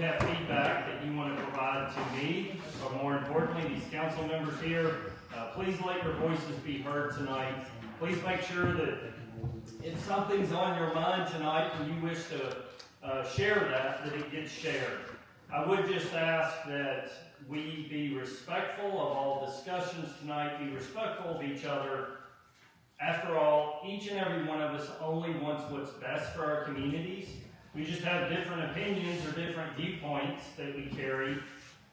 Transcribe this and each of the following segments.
have feedback that you want to provide to me, or more importantly, these council members here, please let your voices be heard tonight. Please make sure that if something's on your mind tonight and you wish to share that it gets shared. I would just ask that we be respectful of all discussions tonight, be respectful of each other. After all, each and every one of us only wants what's best for our communities. We just have different opinions or different viewpoints that we carry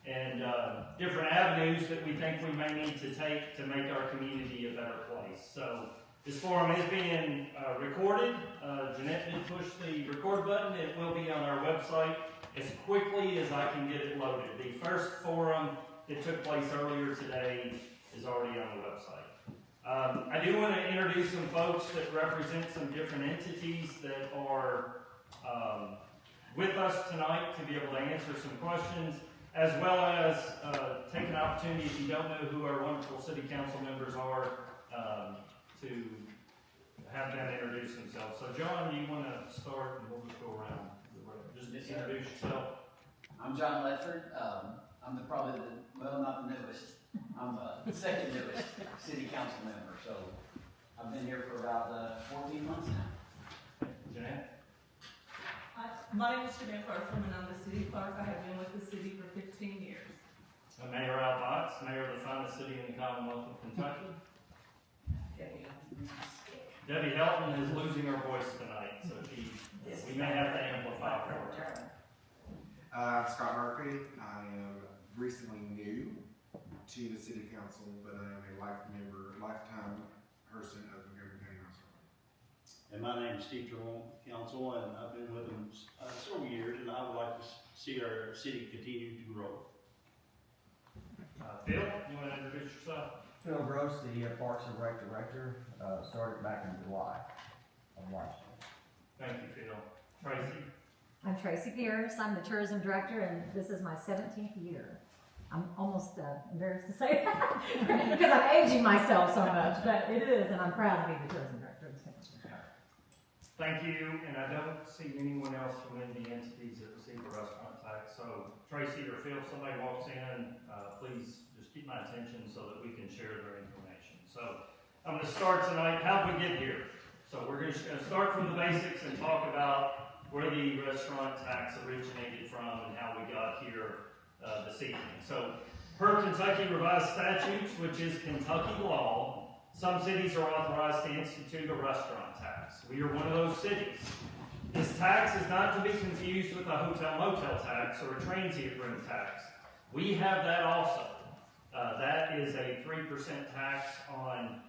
and different avenues that we think we may need to take to make our community a better place. So this forum is being recorded. Jeanette did push the record button. It will be on our website as quickly as I can get it loaded. The first forum that took place earlier today is already on the website. I do want to introduce some folks that represent some different entities that are with us tonight to be able to answer some questions, as well as take an opportunity, if you don't know who our wonderful city council members are, to have them introduce themselves. So John, do you want to start and we'll just go around? Just introduce yourself. I'm John Ledford. I'm probably not the newest. I'm the second newest city council member. So I've been here for about 14 months now. Jeanette? Hi, my name is Jeanette Bertram, and I'm the city clerk. I have been with the city for 15 years. Mayor Al Potts, mayor of the finest city in the Commonwealth of Kentucky. Debbie Helton is losing her voice tonight, so we may have to amplify for her. I'm Scott Murphy. I am recently new to the city council, but I am a lifetime person of Montgomery County Council. And my name is Steve Jerome, council, and I've been with them several years, and I would like to see our city continue to grow. Phil, you want to introduce yourself? Phil Gross, the Parks and Rec Director, started back in July of last year. Thank you, Phil. Tracy? I'm Tracy Pierce. I'm the Tourism Director, and this is my 17th year. I'm almost embarrassed to say that because I'm aging myself so much, but it is, and I'm proud to be the Tourism Director of this country. Thank you, and I don't see anyone else from any of the entities that receive a restaurant tax. So Tracy or Phil, if somebody walks in, please just keep my attention so that we can share their information. So I'm going to start tonight. How did we get here? So we're going to start from the basics and talk about where the restaurant tax originated from and how we got here this evening. So per Kentucky Revised Statutes, which is Kentucky law, some cities are authorized to institute a restaurant tax. We are one of those cities. This tax is not to be confused with a hotel-motel tax or a transient room tax. We have that also. That is a 3% tax on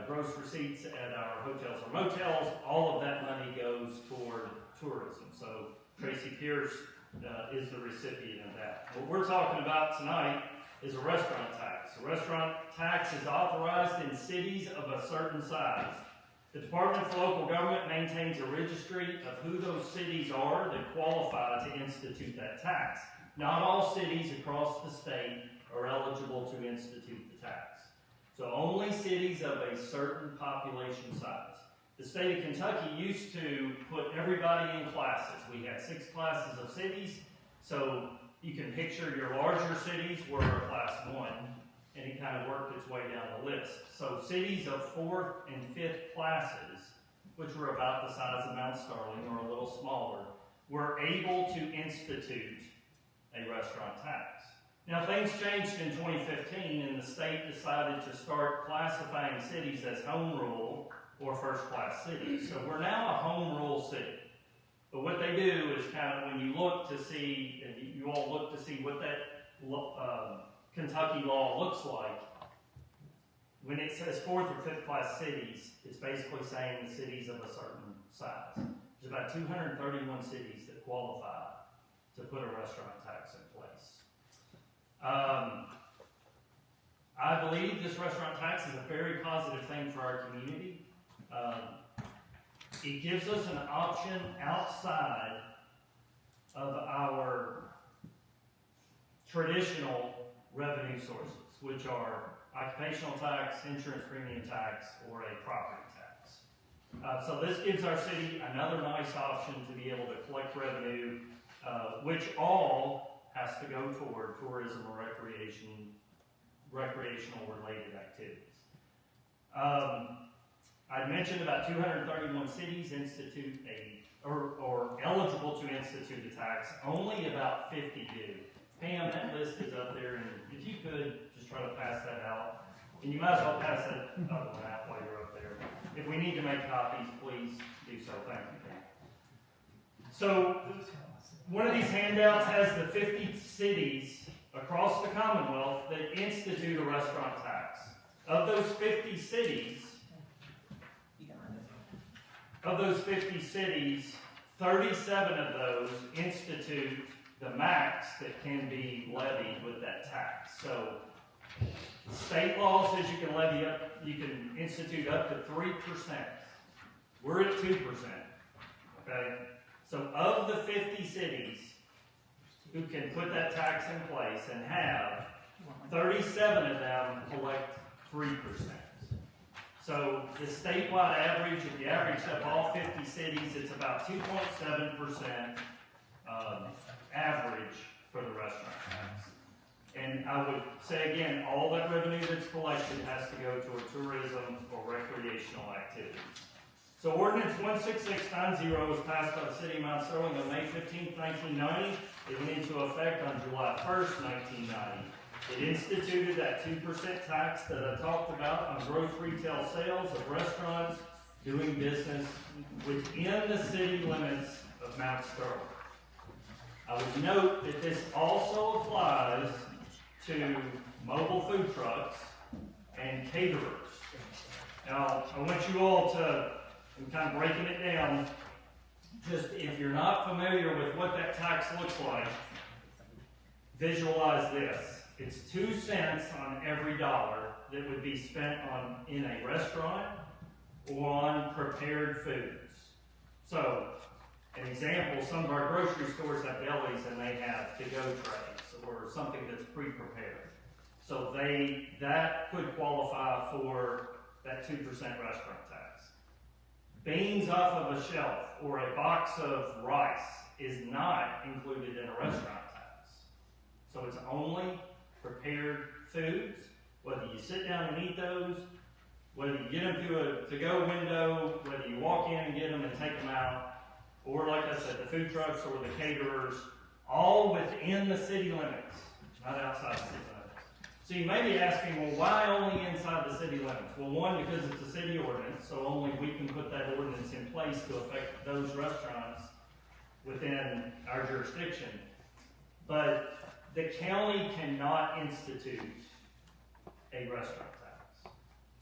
gross receipts at our hotels or motels. All of that money goes toward tourism. So Tracy Pierce is the recipient of that. What we're talking about tonight is a restaurant tax. A restaurant tax is authorized in cities of a certain size. The Department for Local Government maintains a registry of who those cities are that qualify to institute that tax. Not all cities across the state are eligible to institute the tax. So only cities of a certain population size. The state of Kentucky used to put everybody in classes. We had 6 classes of cities, so you can picture your larger cities were class 1, and it kind of worked its way down the list. So cities of 4th and 5th classes, which were about the size of Mount Sterling or a little smaller, were able to institute a restaurant tax. Now things changed in 2015 and the state decided to start classifying cities as home rule or first class cities. So we're now a home rule city. But what they do is kind of when you look to see, and you all look to see what that Kentucky law looks like, when it says 4th or 5th class cities, it's basically saying the cities of a certain size. There's about 231 cities that qualify to put a restaurant tax in place. I believe this restaurant tax is a very positive thing for our community. It gives us an option outside of our traditional revenue sources, which are occupational tax, insurance premium tax, or a property tax. So this gives our city another nice option to be able to collect revenue which all has to go toward tourism or recreational related activities. I mentioned about 231 cities institute or eligible to institute a tax. Only about 50 do. Pam, that list is up there, and if you could just try to pass that out, and you might as well pass that other one out while you're up there. If we need to make copies, please do so. Thank you. So, one of these handouts has the 50 cities across the Commonwealth that institute a restaurant tax. Of those 50 cities, 37 of those institute the max that can be levied with that tax. So, state law says you can institute up to 3%. We're at 2%. Okay? So of the 50 cities who can put that tax in place and have, 37 of them collect 3%. So the statewide average, if you average up all 50 cities, it's about 2.7% average for the restaurant tax. And I would say again, all that revenue that's collected has to go toward tourism or recreational activities. So Ordinance 16690 was passed by the City of Mount Sterling on May 15, 1990. It went into effect on July 1st, 1990. It instituted that 2% tax that I talked about on gross retail sales of restaurants doing business within the city limits of Mount Sterling. I would note that this also applies to mobile food trucks and caterers. Now, I want you all to, I'm kind of breaking it down, just if you're not familiar with what that tax looks like, visualize this. It's 2 cents on every dollar that would be spent in a restaurant or on prepared foods. So, an example, some of our grocery stores have delis and they have to-go trays or something that's pre-prepared. So that could qualify for that 2% restaurant tax. Beans off of a shelf or a box of rice is not included in a restaurant tax. So it's only prepared foods, whether you sit down and eat those, whether you get them through a to-go window, whether you walk in and get them and take them out, or like I said, the food trucks or the caterers, all within the city limits, not outside the city limits. So you may be asking, well, why only inside the city limits? Well, one, because it's a city ordinance, so only we can put that ordinance in place to affect those restaurants within our jurisdiction. But the county cannot institute a restaurant tax.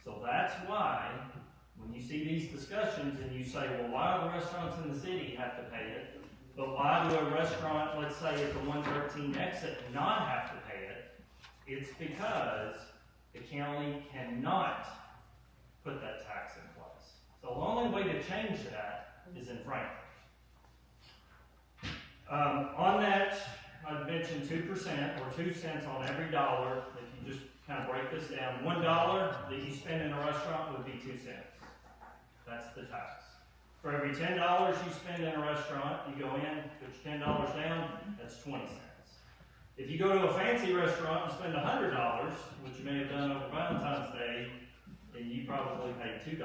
So that's why when you see these discussions and you say, well, why do the restaurants in the city have to pay it? But why do a restaurant, let's say at the 113 exit, not have to pay it? It's because the county cannot put that tax in place. So the only way to change that is in Frankfurt. On that, I've mentioned 2% or 2 cents on every dollar. If you just kind of break this down, $1 that you spend in a restaurant would be 2 cents. That's the tax. For every $10 you spend in a restaurant, you go in, put your $10 down, that's 20 cents. If you go to a fancy restaurant and spend $100, which you may have done over Valentine's Day, then you probably paid $2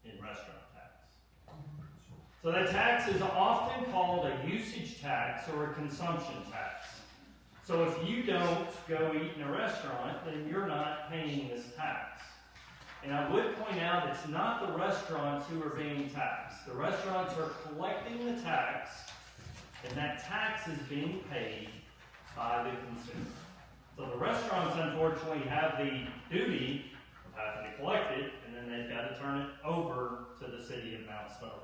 in restaurant tax. So that tax is often called a usage tax or a consumption tax. So if you don't go eat in a restaurant, then you're not paying this tax. And I would point out it's not the restaurants who are being taxed. The restaurants are collecting the tax, and that tax is being paid by the consumer. So the restaurants, unfortunately, have the duty of having to collect it, and then they've got to turn it over to the city of Mount Sterling.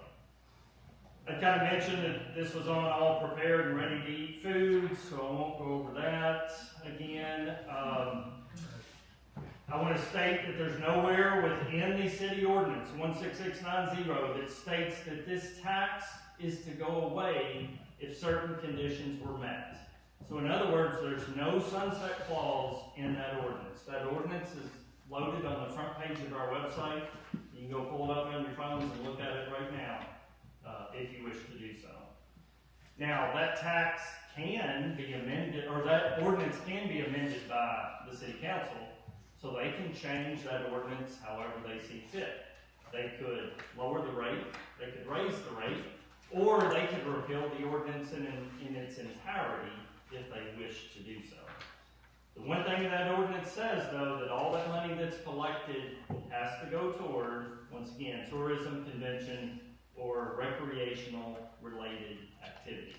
I kind of mentioned that this was on all prepared and ready to eat foods, so I won't go over that again. I want to state that there's nowhere within the city ordinance 16690 that states that this tax is to go away if certain conditions were met. So in other words, there's no sunset clause in that ordinance. That ordinance is loaded on the front page of our website. You can go pull it up on your phones and look at it right now if you wish to do so. Now, that tax can be amended, or that ordinance can be amended by the city council, so they can change that ordinance however they see fit. They could lower the rate, they could raise the rate, or they could repeal the ordinance in its entirety if they wish to do so. The one thing that ordinance says, though, that all that money that's collected has to go toward, once again, tourism, convention, or recreational related activities.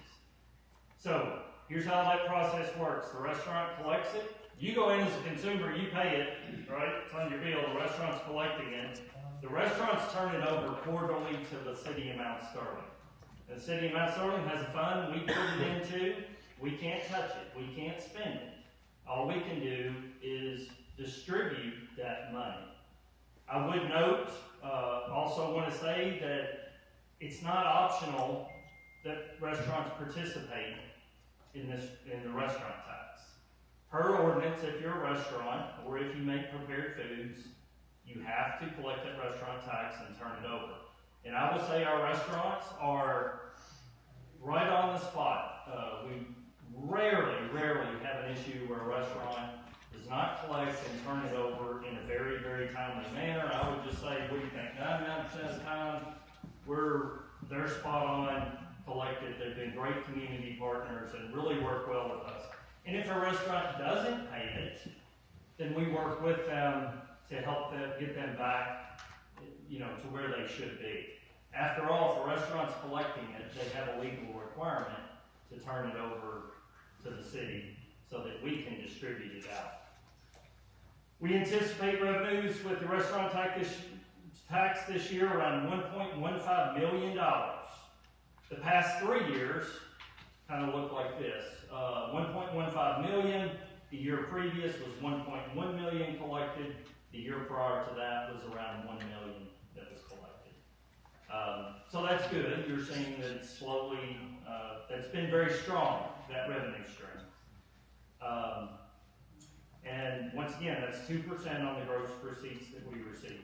So, here's how that process works. The restaurant collects it. You go in as a consumer, you pay it, right? It's on your bill. The restaurant's collecting it. The restaurants turn it over quarterly to the city of Mount Sterling. The city of Mount Sterling has a fund we put it into. We can't touch it. We can't spend it. All we can do is distribute that money. I would note, also want to say that it's not optional that restaurants participate in the restaurant tax. Per ordinance, if you're a restaurant or if you make prepared foods, you have to collect that restaurant tax and turn it over. And I will say our restaurants are right on the spot. We rarely have an issue where a restaurant does not collect and turn it over in a very, very timely manner. I would just say, what do you think? 99% of the time, they're spot on, collected. They've been great community partners and really work well with us. And if a restaurant doesn't pay it, then we work with them to help them get them back, to where they should be. After all, if a restaurant's collecting it, they have a legal requirement to turn it over to the city so that we can distribute it out. We anticipate revenues with the restaurant tax this year around $1.15 million. The past 3 years kind of look like this. 1.15 million. The year previous was 1.1 million collected. The year prior to that was around 1 million that was collected. So that's good. You're seeing that it's slowly, that's been very strong, that revenue stream. And once again, that's 2% on the gross receipts that we receive.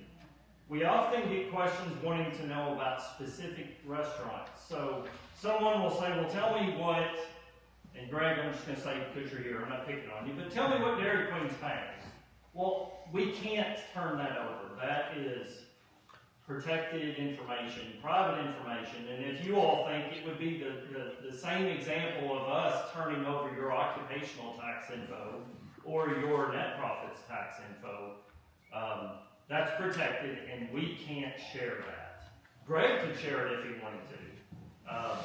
We often get questions wanting to know about specific restaurants. So someone will say, well, tell me what, and Greg, I'm just going to say because you're here, I'm not picking on you, but tell me what Dairy Queen's paying. Well, we can't turn that over. That is protected information, private information, and if you all think it would be the same example of us turning over your occupational tax info or your net profits tax info, that's protected and we can't share that. Greg could share it if he wanted to,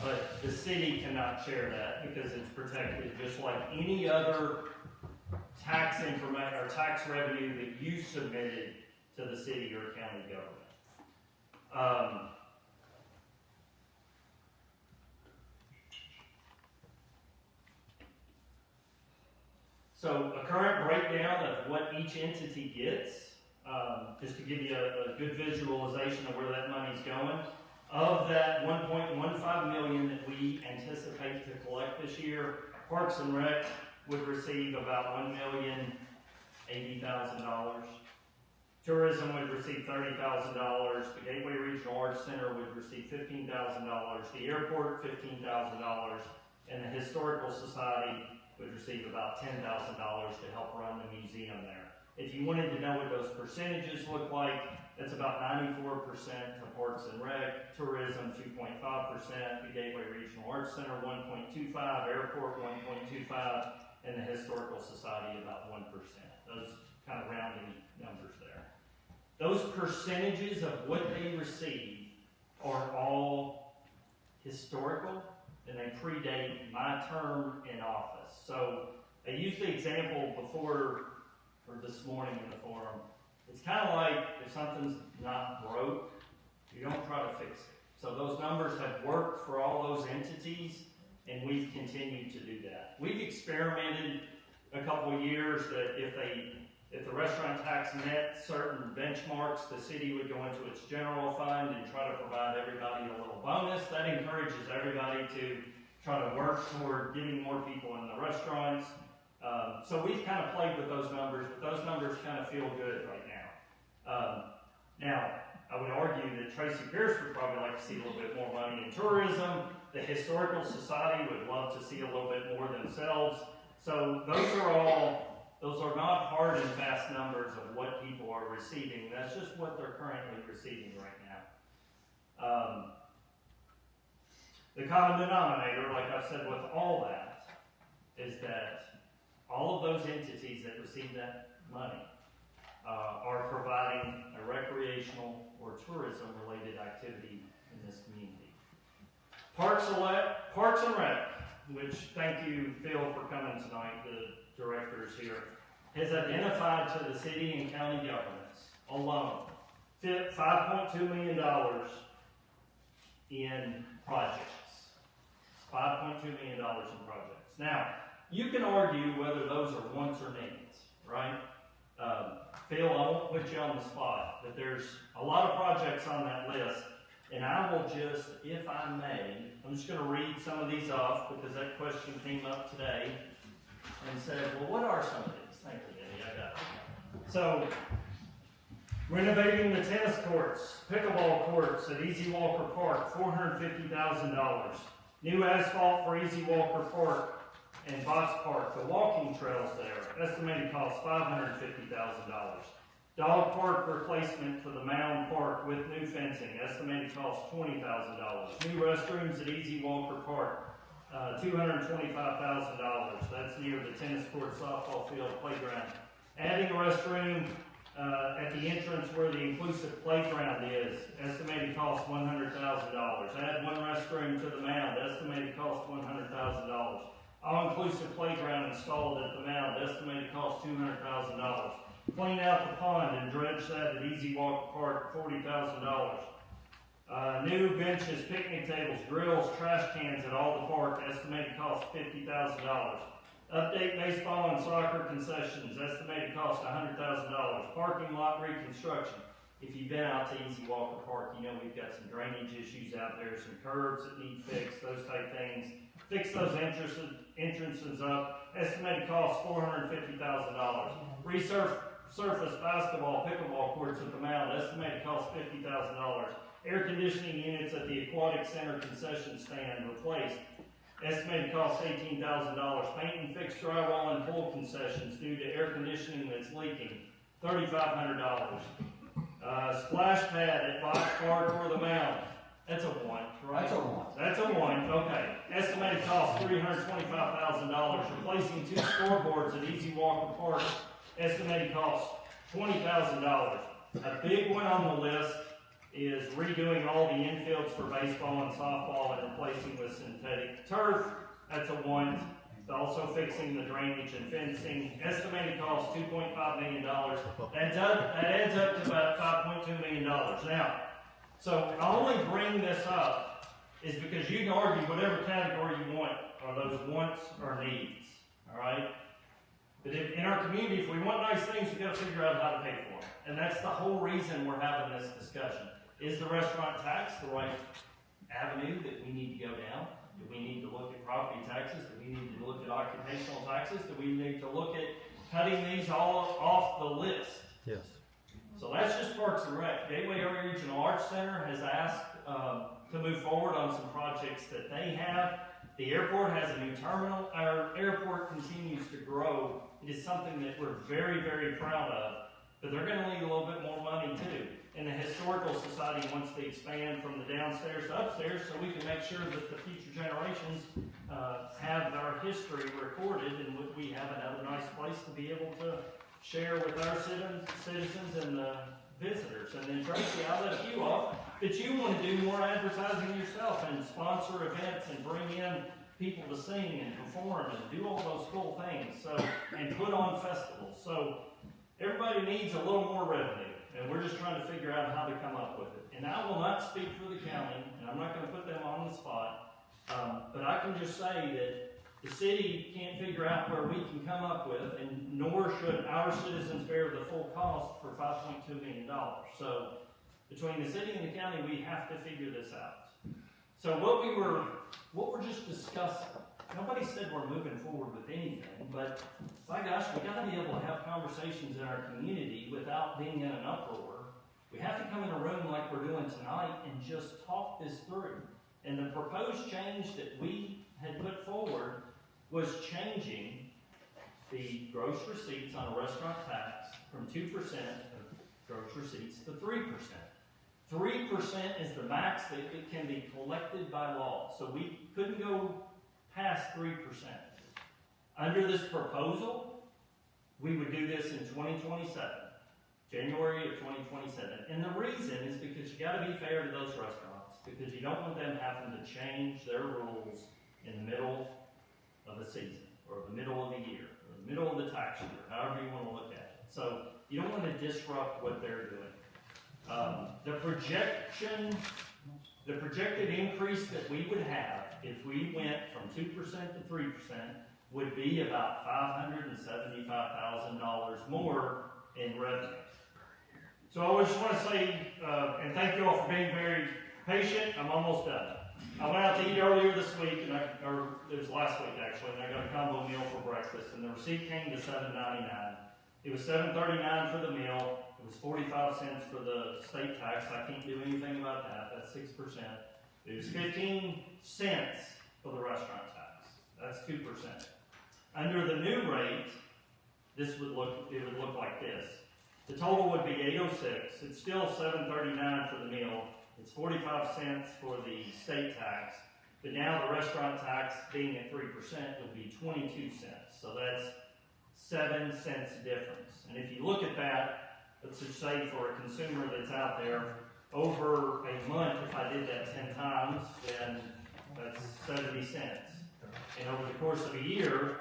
but the city cannot share that because it's protected just like any other tax information or tax revenue that you submitted to the city or county government. So a current breakdown of what each entity gets, just to give you a good visualization of where that money's going. Of that 1.15 million that we anticipate to collect this year, Parks and Rec would receive about $1,080,000. Tourism would receive $30,000. The Gateway Regional Arts Center would receive $15,000. The airport, $15,000. And the Historical Society would receive about $10,000 to help run the museum there. If you wanted to know what those percentages look like, that's about 94% to Parks and Rec, Tourism 2.5%, the Gateway Regional Arts Center 1.25%, Airport 1.25%, and the Historical Society about 1%. Those kind of rounding numbers there. Those percentages of what they receive are all historical, and they predate my term in office. So I used the example before, or this morning in the forum. It's kind of like if something's not broke, you don't try to fix it. So those numbers have worked for all those entities, and we've continued to do that. We've experimented a couple of years that if the restaurant tax met certain benchmarks, the city would go into its general fund and try to provide everybody a little bonus. That encourages everybody to try to work toward getting more people in the restaurants. So we've kind of played with those numbers, but those numbers kind of feel good right now. Now, I would argue that Tracy Pierce would probably like to see a little bit more money in tourism, The Historical Society would love to see a little bit more themselves. So those are not hard and fast numbers of what people are receiving. That's just what they're currently receiving right now. The common denominator, like I've said with all that, is that all of those entities that receive that money are providing a recreational or tourism-related activity in this community. Parks and Rec, which, thank you, Phil, for coming tonight, the directors here, has identified to the city and county governments alone $5.2 million in projects. $5.2 million in projects. Now, you can argue whether those are wants or needs, right? Phil, I won't put you on the spot, but there's a lot of projects on that list, and I will just, if I may, I'm just going to read some of these off because that question came up today and said, well, what are some of these? Thank you, Eddie, I got it. So, renovating the tennis courts, pickleball courts at Easy Walker Park, $450,000. New asphalt for Easy Walker Park and Box Park, the walking trails there, estimated cost $550,000. Dog park replacement for the Mound Park with new fencing, estimated cost $20,000. New restrooms at Easy Walker Park, $225,000. That's near the tennis court, softball field, playground. Adding a restroom at the entrance where the inclusive playground is, estimated cost $100,000. Add one restroom to the Mound, estimated cost $100,000. All-inclusive playground installed at the Mound, estimated cost $200,000. Clean out the pond and dredge that at Easy Walker Park, $40,000. New benches, picnic tables, grills, trash cans at all the park, estimated cost $50,000. Update baseball and soccer concessions, estimated cost $100,000. Parking lot reconstruction. If you've been out to Easy Walker Park, you know we've got some drainage issues out there, some curbs that need fixed, those type things. Fix those entrances up. Estimated cost $450,000. Resurface basketball, pickleball courts at the Mound. Estimated cost $50,000. Air conditioning units at the Aquatic Center concession stand replaced. Estimated cost $18,000. Paint and fix drywall and pool concessions due to air conditioning that's leaking. $3,500. Splash pad at Box Park or the Mound. That's a one, right? That's a one. That's a one, okay. Estimated cost $325,000. Replacing 2 scoreboards at Easy Walker Park. Estimated cost $20,000. A big one on the list is redoing all the infields for baseball and softball and replacing with synthetic turf. That's a one. Also fixing the drainage and fencing. Estimated cost $2.5 million. That adds up to about $5.2 million. Now, so I only bring this up is because you can argue whatever category you want, are those wants or needs, all right? But in our community, if we want nice things, we've got to figure out how to pay for them. And that's the whole reason we're having this discussion. Is the restaurant tax the right avenue that we need to go down? Do we need to look at property taxes? Do we need to look at occupational taxes? Do we need to look at cutting these all off the list? Yes. So that's just Parks and Rec. Gateway Area Regional Arts Center has asked to move forward on some projects that they have. The airport has a new terminal. Our airport continues to grow. It is something that we're very, very proud of, but they're going to need a little bit more money too. And the Historical Society wants to expand from the downstairs to upstairs so we can make sure that the future generations have our history recorded and we have another nice place to be able to share with our citizens and the visitors. And then Tracy, I left you off, but you want to do more advertising yourself and sponsor events and bring in people to sing and perform and do all those cool things. So, and put on festivals. So everybody needs a little more revenue, and we're just trying to figure out how to come up with it. And I will not speak for the county, and I'm not going to put them on the spot, but I can just say that the city can't figure out where we can come up with, and nor should our citizens bear the full cost for $5.2 million. So between the city and the county, we have to figure this out. So what we're just discussing, nobody said we're moving forward with anything, but my gosh, we got to be able to have conversations in our community without being in an uproar. We have to come in a room like we're doing tonight and just talk this through. And the proposed change that we had put forward was changing the gross receipts on a restaurant tax from 2% of gross receipts to 3%. 3% is the max that it can be collected by law. So we couldn't go past 3%. Under this proposal, we would do this in 2027, January of 2027. And the reason is because you gotta be fair to those restaurants, because you don't want them having to change their rules in the middle of the season, or the middle of the year, or the middle of the tax year, however you wanna look at it. So you don't wanna disrupt what they're doing. The projected increase that we would have if we went from 2% to 3% would be about $575,000 more in revenue. So I just want to say, and thank you all for being very patient. I'm almost done. I went out to eat earlier this week, or it was last week actually, and I got a combo meal for breakfast, and the receipt came to $7.99. It was $7.39 for the meal. It was 45 cents for the state tax. I can't do anything about that. That's 6%. It was 15 cents for the restaurant tax. That's 2%. Under the new rate, it would look like this. The total would be $806. It's still $7.39 for the meal. It's 45 cents for the state tax. But now the restaurant tax being at 3% would be 22 cents. So that's 7 cents difference. And if you look at that, let's just say for a consumer that's out there, over a month, if I did that 10 times, then that's 70 cents. And over the course of a year,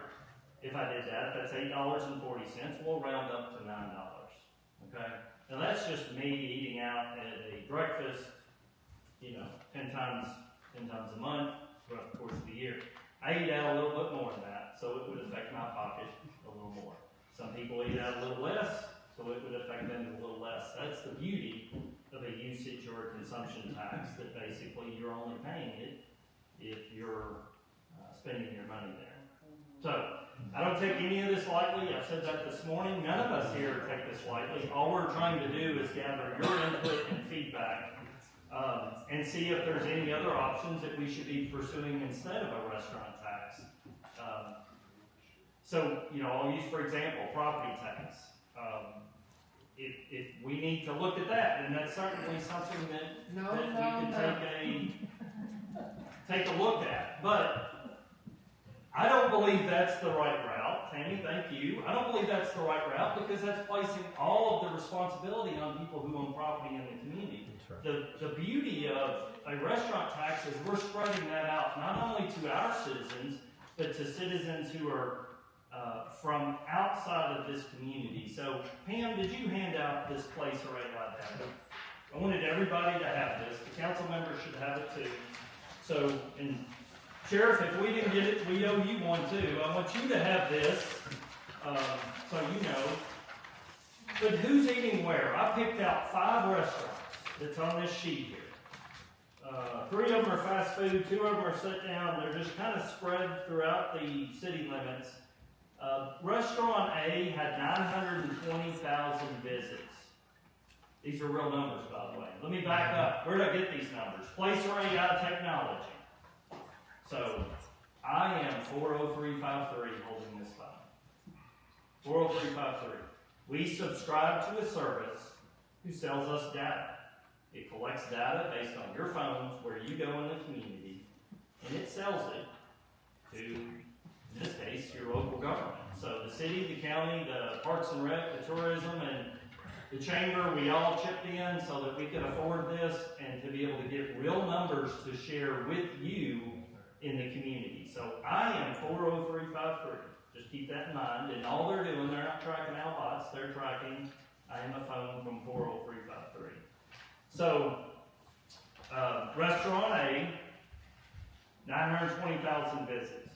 if I did that, that's $8.40. We'll round up to $9. Okay? Now that's just me eating out at a breakfast, 10 times a month throughout the course of the year. I eat out a little bit more than that, so it would affect my pocket a little more. Some people eat out a little less, so it would affect them a little less. That's the beauty of a usage or a consumption tax, that basically you're only paying it if you're spending your money there. So, I don't take any of this lightly. I've said that this morning. None of us here take this lightly. All we're trying to do is gather your input and feedback, and see if there's any other options that we should be pursuing instead of a restaurant tax. I'll use, for example, property tax. If we need to look at that, then that's certainly something that we can take a look at. But I don't believe that's the right route. Tammy, thank you. I don't believe that's the right route, because that's placing all of the responsibility on people who own property in the community. The beauty of a restaurant tax is we're spreading that out not only to our citizens, but to citizens who are from outside of this community. So, Pam, did you hand out this place right like that? I wanted everybody to have this. The council members should have it too. So, and Sheriff, if we didn't get it, we owe you one too. I want you to have this, so you know. But who's eating where? I picked out 5 restaurants that's on this sheet here. 3 of them are fast food, 2 of them are sit down. They're just kind of spread throughout the city limits. Restaurant A had 920,000 visits. These are real numbers, by the way. Let me back up. Where did I get these numbers? Placer AI Technology. So, I am 40353 holding this phone. 40353. We subscribe to a service who sells us data. It collects data based on your phones, where you go in the community, and it sells it to, in this case, your local government. So the city, the county, the Parks and Rec, the tourism, and the chamber, we all chipped in so that we could afford this and to be able to get real numbers to share with you in the community. So I am 40353. Just keep that in mind. And all they're doing, they're not tracking Albots, they're tracking I am a phone from 40353. So, Restaurant A, 920,000 visits.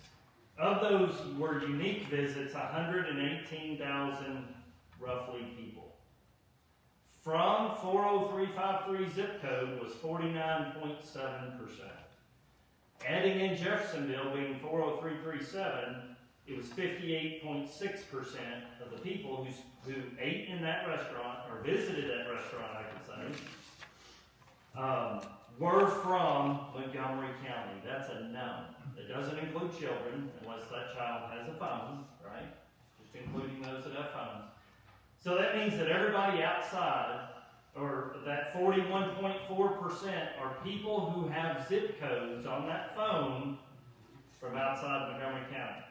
Of those were unique visits, 118,000 roughly people. From 40353 zip code was 49.7%. Adding in Jeffersonville being 40337, it was 58.6% of the people who ate in that restaurant, or visited that restaurant, I could say, were from Montgomery County. That's a known. It doesn't include children unless that child has a phone, right? Just including those that have phones. So that means that everybody outside, or that 41.4% are people who have zip codes on that phone from outside Montgomery County.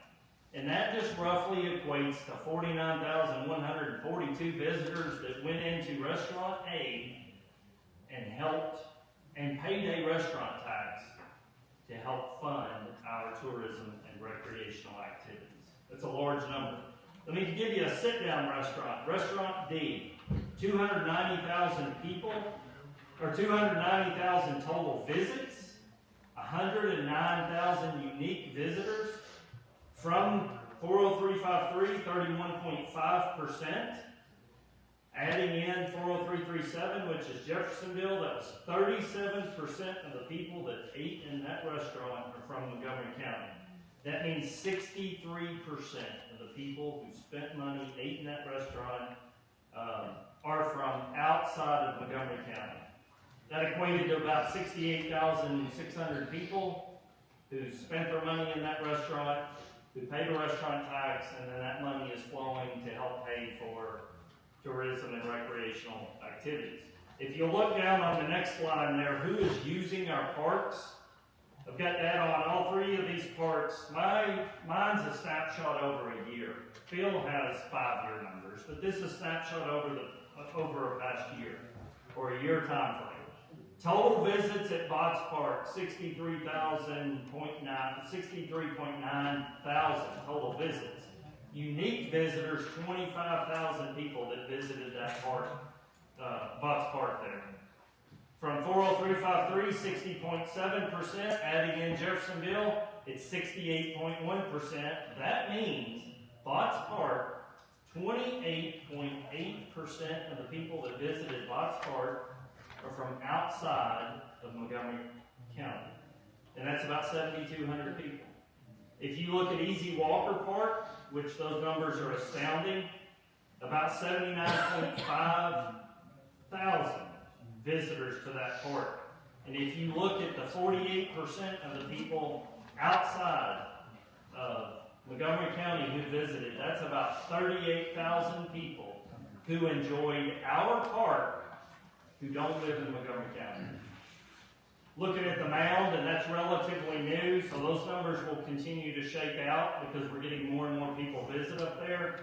And that just roughly equates to 49,142 visitors that went into Restaurant A and helped and paid a restaurant tax to help fund our tourism and recreational activities. That's a large number. Let me give you a sit-down restaurant. Restaurant D, 290,000 people, or 290,000 total visits, 109,000 unique visitors. From 40353, 31.5%. Adding in 40337, which is Jeffersonville, that was 37% of the people that ate in that restaurant are from Montgomery County. That means 63% of the people who spent money, ate in that restaurant, are from outside of Montgomery County. That equated to about 68,600 people who spent their money in that restaurant, who paid a restaurant tax, and then that money is flowing to help pay for tourism and recreational activities. If you look down on the next line there, who is using our parks? I've got that on all three of these parks. Mine's a snapshot over a year. Phil has 5-year numbers, but this is a snapshot over a past year, or a year time frame. Total visits at Botts Park, 63.9 thousand total visits. Unique visitors, 25,000 people that visited that park, Botts Park there. From 40353, 60.7%, adding in Jeffersonville, it's 68.1%. That means Botts Park, 28.8% of the people that visited Botts Park are from outside of Montgomery County. And that's about 7,200 people. If you look at Easy Walker Park, which those numbers are astounding, about 79.5 thousand visitors to that park. And if you look at the 48% of the people outside of Montgomery County who visited, that's about 38,000 people who enjoyed our park who don't live in Montgomery County. Looking at the mound, and that's relatively new, so those numbers will continue to shake out because we're getting more and more people visit up there.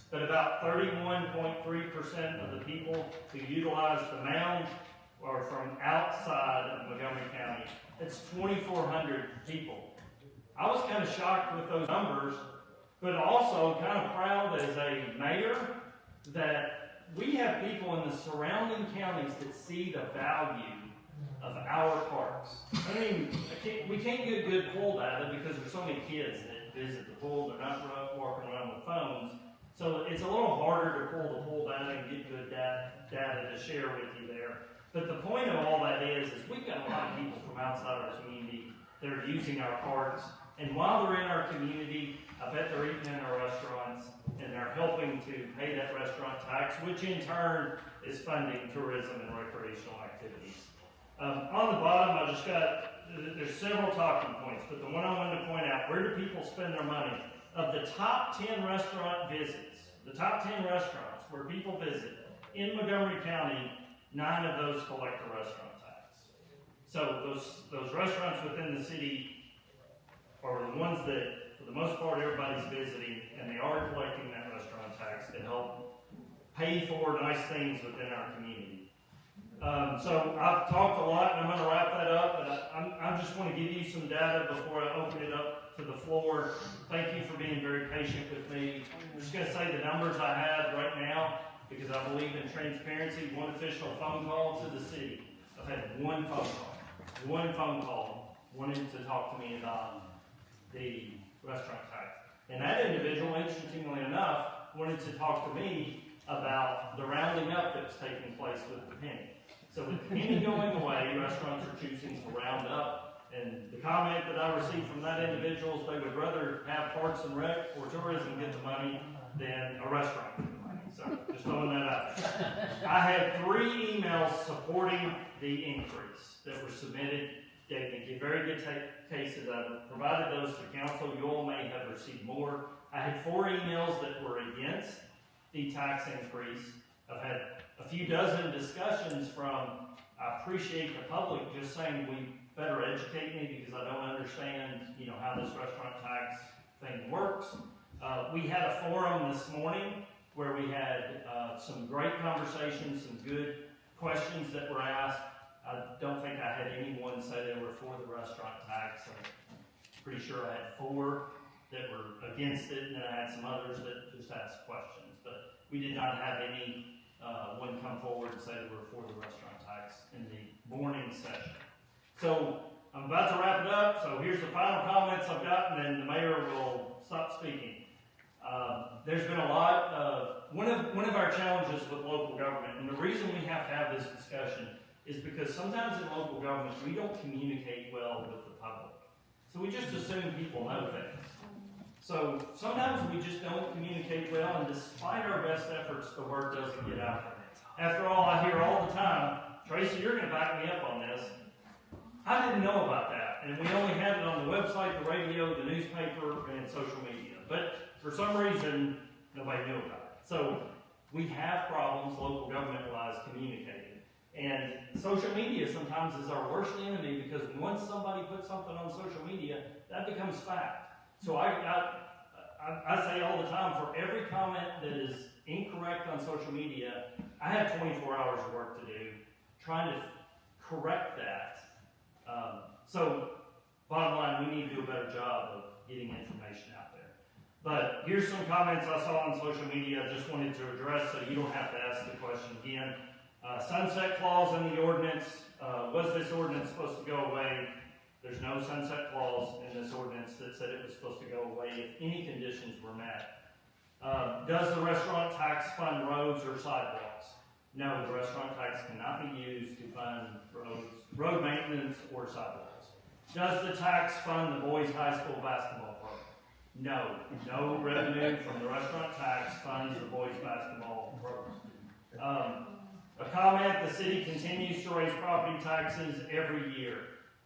But about 31.3% of the people who utilize the mound are from outside of Montgomery County. It's 2,400 people. I was kind of shocked with those numbers, but also kind of proud as a mayor that we have people in the surrounding counties that see the value of our parks. I mean, we can't get good pool data because there's so many kids that visit the pool. They're not walking around with phones. So it's a little harder to pull the pool data and get good data to share with you there. But the point of all that is we've got a lot of people from outside our community that are using our parks. And while they're in our community, I bet they're eating in our restaurants and they're helping to pay that restaurant tax, which in turn is funding tourism and recreational activities. On the bottom, there's several talking points, but the one I wanted to point out, where do people spend their money? Of the top 10 restaurant visits, the top 10 restaurants where people visit in Montgomery County, 9 of those collect a restaurant tax. So those restaurants within the city are the ones that, for the most part, everybody's visiting, and they are collecting that restaurant tax to help pay for nice things within our community. So I've talked a lot, and I'm going to wrap that up, but I just want to give you some data before I open it up to the floor. Thank you for being very patient with me. I'm just going to say the numbers I have right now, because I believe in transparency. One official phone call to the city. I've had one phone call wanting to talk to me about the restaurant tax. And that individual, interestingly enough, wanted to talk to me about the rounding up that's taking place with the penny. So with the penny going away, restaurants are choosing to round up. And the comment that I received from that individual is they would rather have Parks and Rec or tourism get the money than a restaurant get the money. So, just throwing that out there. I had 3 emails supporting the increase that were submitted. They give very good cases. I provided those to council. You all may have received more. I had 4 emails that were against the tax increase. I've had a few dozen discussions from, I appreciate the public just saying we better educate me because I don't understand, how this restaurant tax thing works. We had a forum this morning where we had some great conversations, some good questions that were asked. I don't think I had anyone say they were for the restaurant tax. I'm pretty sure I had 4 that were against it, and then I had some others that just asked questions. But we did not have any one come forward and say they were for the restaurant tax in the morning session. So I'm about to wrap it up. So here's the final comments I've got, and then the mayor will stop speaking. There's been a lot of one of our challenges with local government, and the reason we have to have this discussion is because sometimes in local government we don't communicate well with the public. So we just assume people know things. So sometimes we just don't communicate well, and despite our best efforts, the word doesn't get out there. After all, I hear all the time, Tracy, you're going to back me up on this. I didn't know about that, and we only had it on the website, the radio, the newspaper, and social media. But for some reason, nobody knew about it. So we have problems, local government-wise, communicating. And social media sometimes is our worst enemy because once somebody puts something on social media, that becomes fact. So I say all the time, for every comment that is incorrect on social media, I have 24 hours of work to do trying to correct that. So bottom line, we need to do a better job of getting information out there. But here's some comments I saw on social media I just wanted to address so you don't have to ask the question again. Sunset clause in the ordinance. Was this ordinance supposed to go away? There's no sunset clause in this ordinance that said it was supposed to go away if any conditions were met. Does the restaurant tax fund roads or sidewalks? No, the restaurant tax cannot be used to fund road maintenance or sidewalks. Does the tax fund the boys' high school basketball program? No revenue from the restaurant tax funds the boys' basketball program. A comment, the city continues to raise property taxes every year.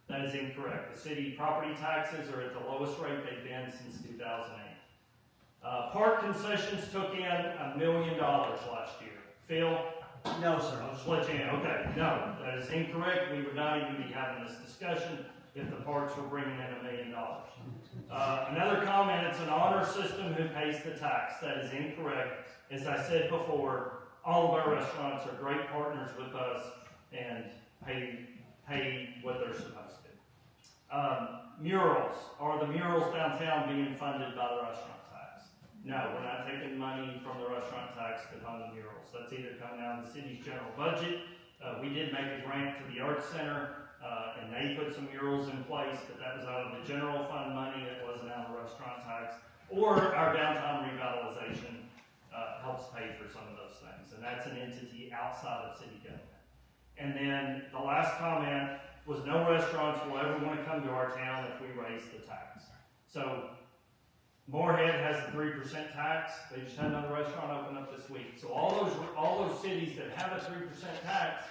That is incorrect. The city property taxes are at the lowest rate they've been since 2008. Park concessions took in $1 million last year. Phil? No, sir. I'll just let you in. Okay, no, that is incorrect. We would not even be having this discussion if the parks were bringing in $1 million. Another comment, it's an honor system who pays the tax. That is incorrect. As I said before, all of our restaurants are great partners with us and pay what they're supposed to. Murals. Are the murals downtown being funded by the restaurant tax? No, we're not taking money from the restaurant tax to fund the murals. That's either coming out of the city's general budget. We did make a grant to the Arts Center, and they put some murals in place, but that was out of the general fund money. That wasn't out of the restaurant tax. Or our downtown revitalization helps pay for some of those things, and that's an entity outside of city government. And then the last comment was no restaurants will ever want to come to our town if we raise the tax. So Moorhead has the 3% tax. They just had another restaurant open up this week. So all those cities that have a 3% tax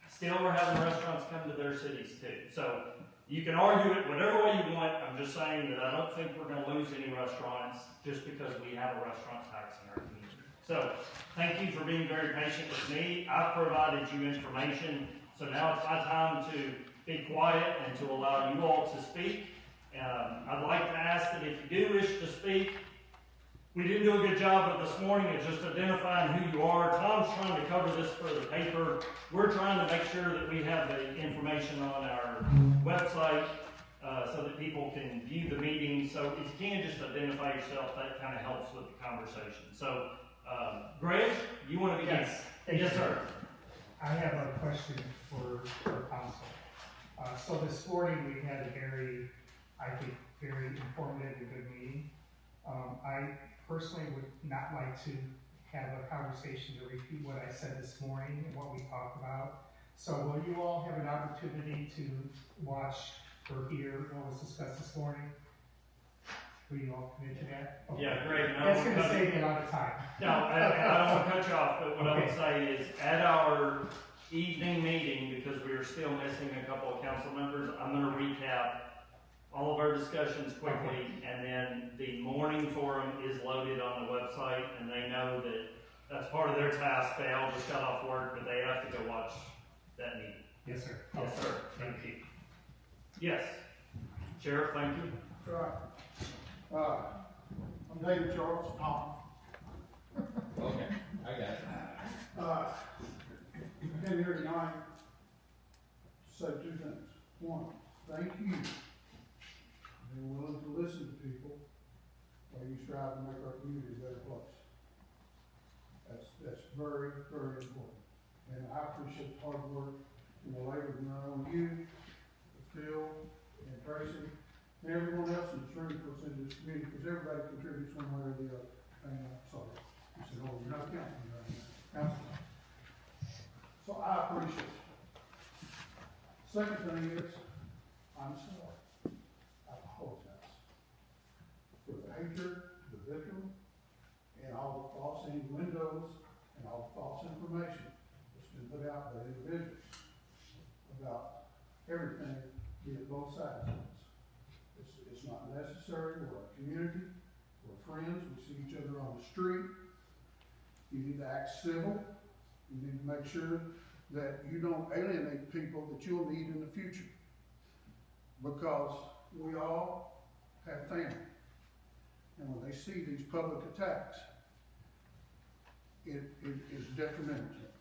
still are having restaurants come to their cities too. So you can argue it whatever way you want. I'm just saying that I don't think we're going to lose any restaurants just because we have a restaurant tax in our community. So thank you for being very patient with me. I've provided you information. So now it's my time to be quiet and to allow you all to speak. I'd like to ask that if you do wish to speak, we didn't do a good job of this morning of just identifying who you are. Tom's trying to cover this for the paper. We're trying to make sure that we have the information on our website so that people can view the meeting. So if you can just identify yourself, that kind of helps with the conversation. So Greg, you want to begin? Yes, sir. I have a question for council. So this morning we had a very informative and good meeting. I personally would not like to have a conversation to repeat what I said this morning and what we talked about. So will you all have an opportunity to watch or hear what was discussed this morning? Could we all commit to that? Okay. Yeah, great. And I That's won't gonna cut- save me a lot of time. No, I don't want to cut you off, but what I would Okay. say is, at our evening meeting, because we are still missing a couple of council members, I'm gonna recap all of our discussions quickly, and then the morning forum is loaded on the website, and they know that that's part of their task. They all just got off work, but they have to go watch that meeting. Yes, sir. Yes, sir. Thank you. Yes. Sheriff, thank you. Right. I'm David Charles, Tom. Okay, I got it. I've been here tonight to say two things. One, thank you for being willing to listen to people while you strive to make our community a better place. That's very, very important. And I appreciate the hard work and the labor not on you, Phil, and Tracy, and everyone else in this room puts into this community, because everybody contributes one way or the other. And, sorry, you said, oh, you're not counting right now. Councilman. So I appreciate it. Second thing is, I'm sorry. I apologize for the hatred, the victim, and all the false innuendos and all the false information that's been put out by individuals about everything, be it both sides of us. It's not necessary. We're a community. We're friends. We see each other on the street. You need to act civil. You need to make sure that you don't alienate people that you'll need in the future. Because we all have family. And when they see these public attacks, it is detrimental to them.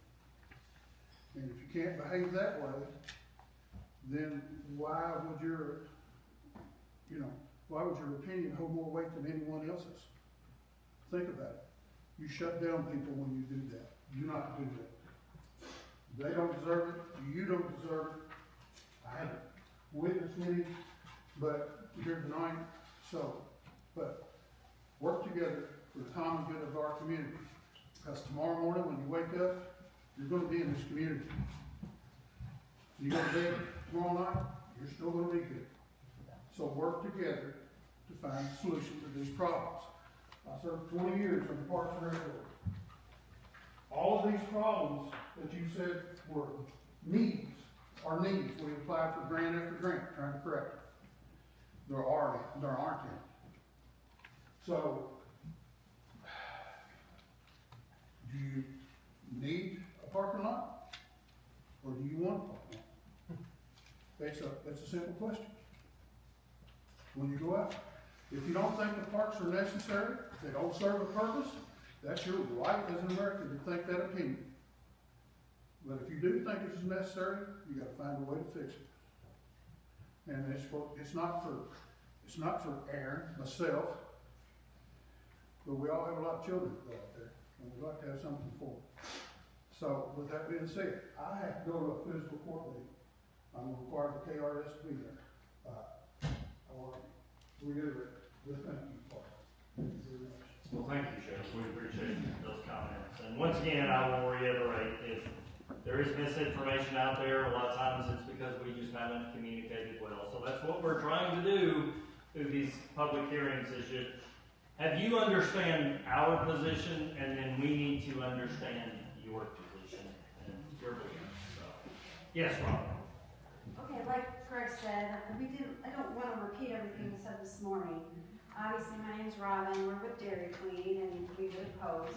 And if you can't behave that way, then why would your opinion hold more weight than anyone else's? Think about it. You shut down people when you do that. Do not do that. They don't deserve it. You don't deserve it. I haven't witnessed any, but here tonight, but work together for the common good of our community. Because tomorrow morning when you wake up, you're going to be in this community. You go to bed tomorrow night, you're still going to be here. So work together to find a solution to these problems. I served 20 years on the Parks and Rec Board. All of these problems that you said were needs are needs. We applied for grant after grant trying to correct them. There aren't any. So, do you need a parking lot? Or do you want a parking lot? That's a simple question. When you go out, if you don't think the parks are necessary, they don't serve a purpose, that's your right as an American to think that opinion. But if you do think it's necessary, you gotta find a way to fix it. And it's not for Aaron, myself, but we all have a lot of children that go out there, and we'd like to have something for them. So, with that being said, I have to go to a physical court meeting. I'm required the KRS to be there. I want to reiterate the thank you part. Thank you very much. Well, thank you, Sheriff. We appreciate those comments. And once again, I will reiterate, if there is misinformation out there, a lot of times it's because we just haven't communicated well. So that's what we're trying to do through these public hearings, is just have you understand our position, and then we need to understand your position and your beliefs. So, yes, Rob. Okay, like Greg said, I don't want to repeat everything we said this morning. Obviously, my name's Robin, we're with Dairy Queen, and we would oppose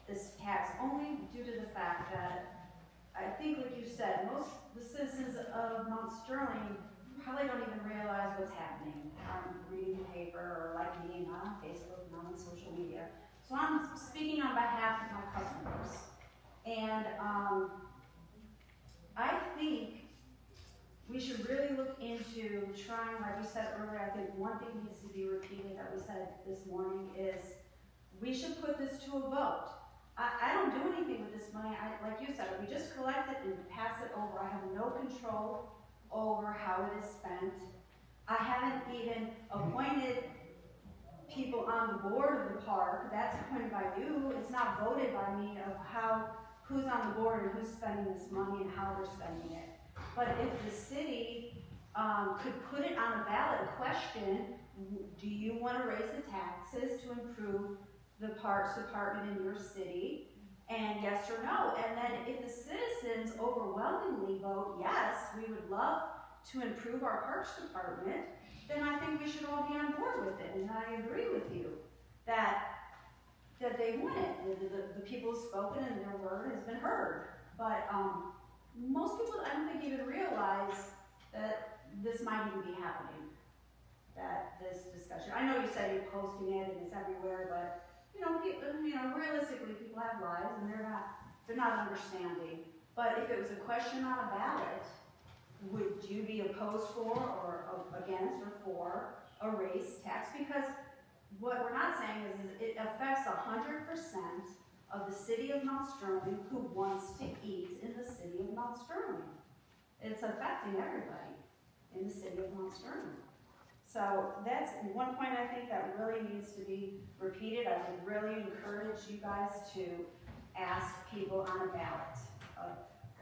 this tax only due to the fact that, I think like you said, most of the citizens of Mount Sterling probably don't even realize what's happening. Reading the paper or like me, not on Facebook, not on social media. So I'm speaking on behalf of my customers. And I think we should really look into trying, like we said earlier, I think one thing needs to be repeated that we said this morning is we should put this to a vote. I don't do anything with this money. Like you said, we just collect it and pass it over. I have no control over how it is spent. I haven't even appointed people on the board of the park. That's appointed by you. It's not voted by me of who's on the board and who's spending this money and how they're spending it. But if the city could put it on a ballot question, do you wanna raise the taxes to improve the parks department in your city? And yes or no, and then if the citizens overwhelmingly vote yes, we would love to improve our parks department, then I think we should all be on board with it, and I agree with you that they want it. The people have spoken and their word has been heard. But most people, I don't think, even realize that this might even be happening, that this discussion. I know you said you're posting it and it's everywhere, but realistically, people have lives and they're not understanding. But if it was a question on a ballot, would you be opposed for or against or for a raise tax? Because what we're not saying is it affects 100% of the city of Mount Sterling who wants to eat in the city of Mount Sterling. It's affecting everybody in the city of Mount Sterling. So that's one point I think that really needs to be repeated. I would really encourage you guys to ask people on a ballot.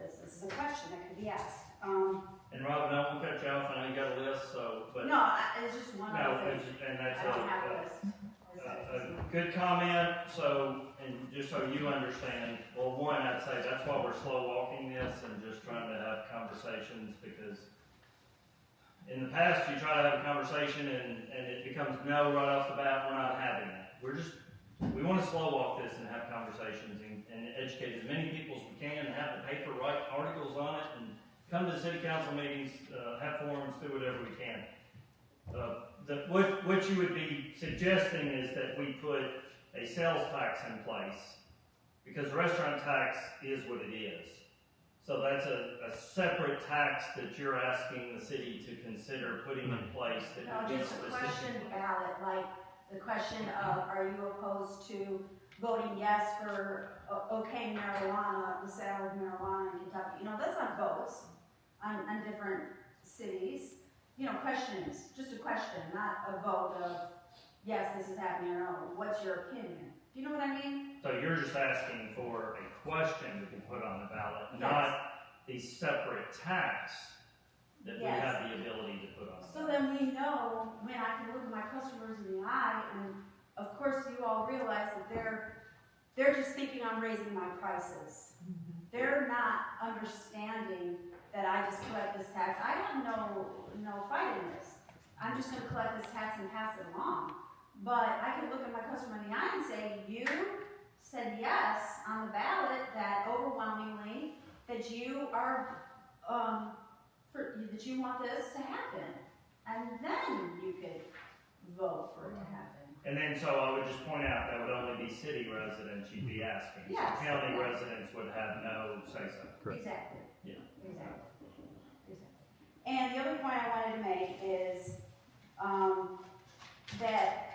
This is a question that could be asked. And Robin, I won't cut you off, I know you got a list, No, it's just one other thing. and that's I don't have a list. a good comment, and just so you understand, well, one, I'd say that's why we're slow walking this and just trying to have conversations, because in the past, you try to have a conversation and it becomes no right off the bat, we're not having it. We want to slow walk this and have conversations and educate as many people as we can and have the paper write articles on it and come to the city council meetings, have forums, do whatever we can. What you would be suggesting is that we put a sales tax in place, because restaurant tax is what it is. So that's a separate tax that you're asking the city to consider putting in place that No, would be just a question specific. ballot, like the question of, are you opposed to voting yes for okay marijuana, the sale of marijuana in Kentucky? That's not votes on different cities. Questions, just a question, not a vote of yes, this is happening or no. What's your opinion? Do you know what I mean? So you're just asking for a question to be put on the ballot, Yes. not the separate tax that we Yes. have the ability to put on the So ballot. then we know when I can look at my customers in the eye, and of course you all realize that they're just thinking I'm raising my prices. They're not understanding that I just collect this tax. I have no fight in this. I'm just gonna collect this tax and pass it along. But I can look at my customer in the eye and say, you said yes on the ballot that overwhelmingly that you are, that you want this to happen. And then you could vote for it to happen. And then, so I would just point out, that would only be city residents you'd be asking. So Yes. county residents would have no say-so. Exactly. Yeah. Exactly. And the other point I wanted to make is, that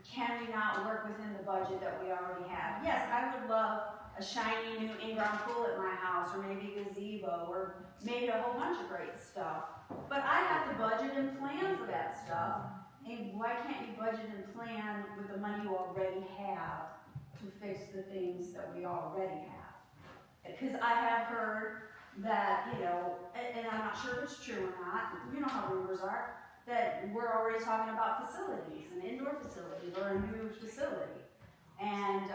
can we not work within the budget that we already have? Yes, I would love a shiny new in-ground pool at my house, or maybe a gazebo, or maybe a whole bunch of great stuff. But I have to budget and plan for that stuff. And why can't you budget and plan with the money you already have to fix the things that we already have? Because I have heard that, and I'm not sure if it's true or not, you know how rumors are, that we're already talking about facilities, an indoor facility or a new facility. And,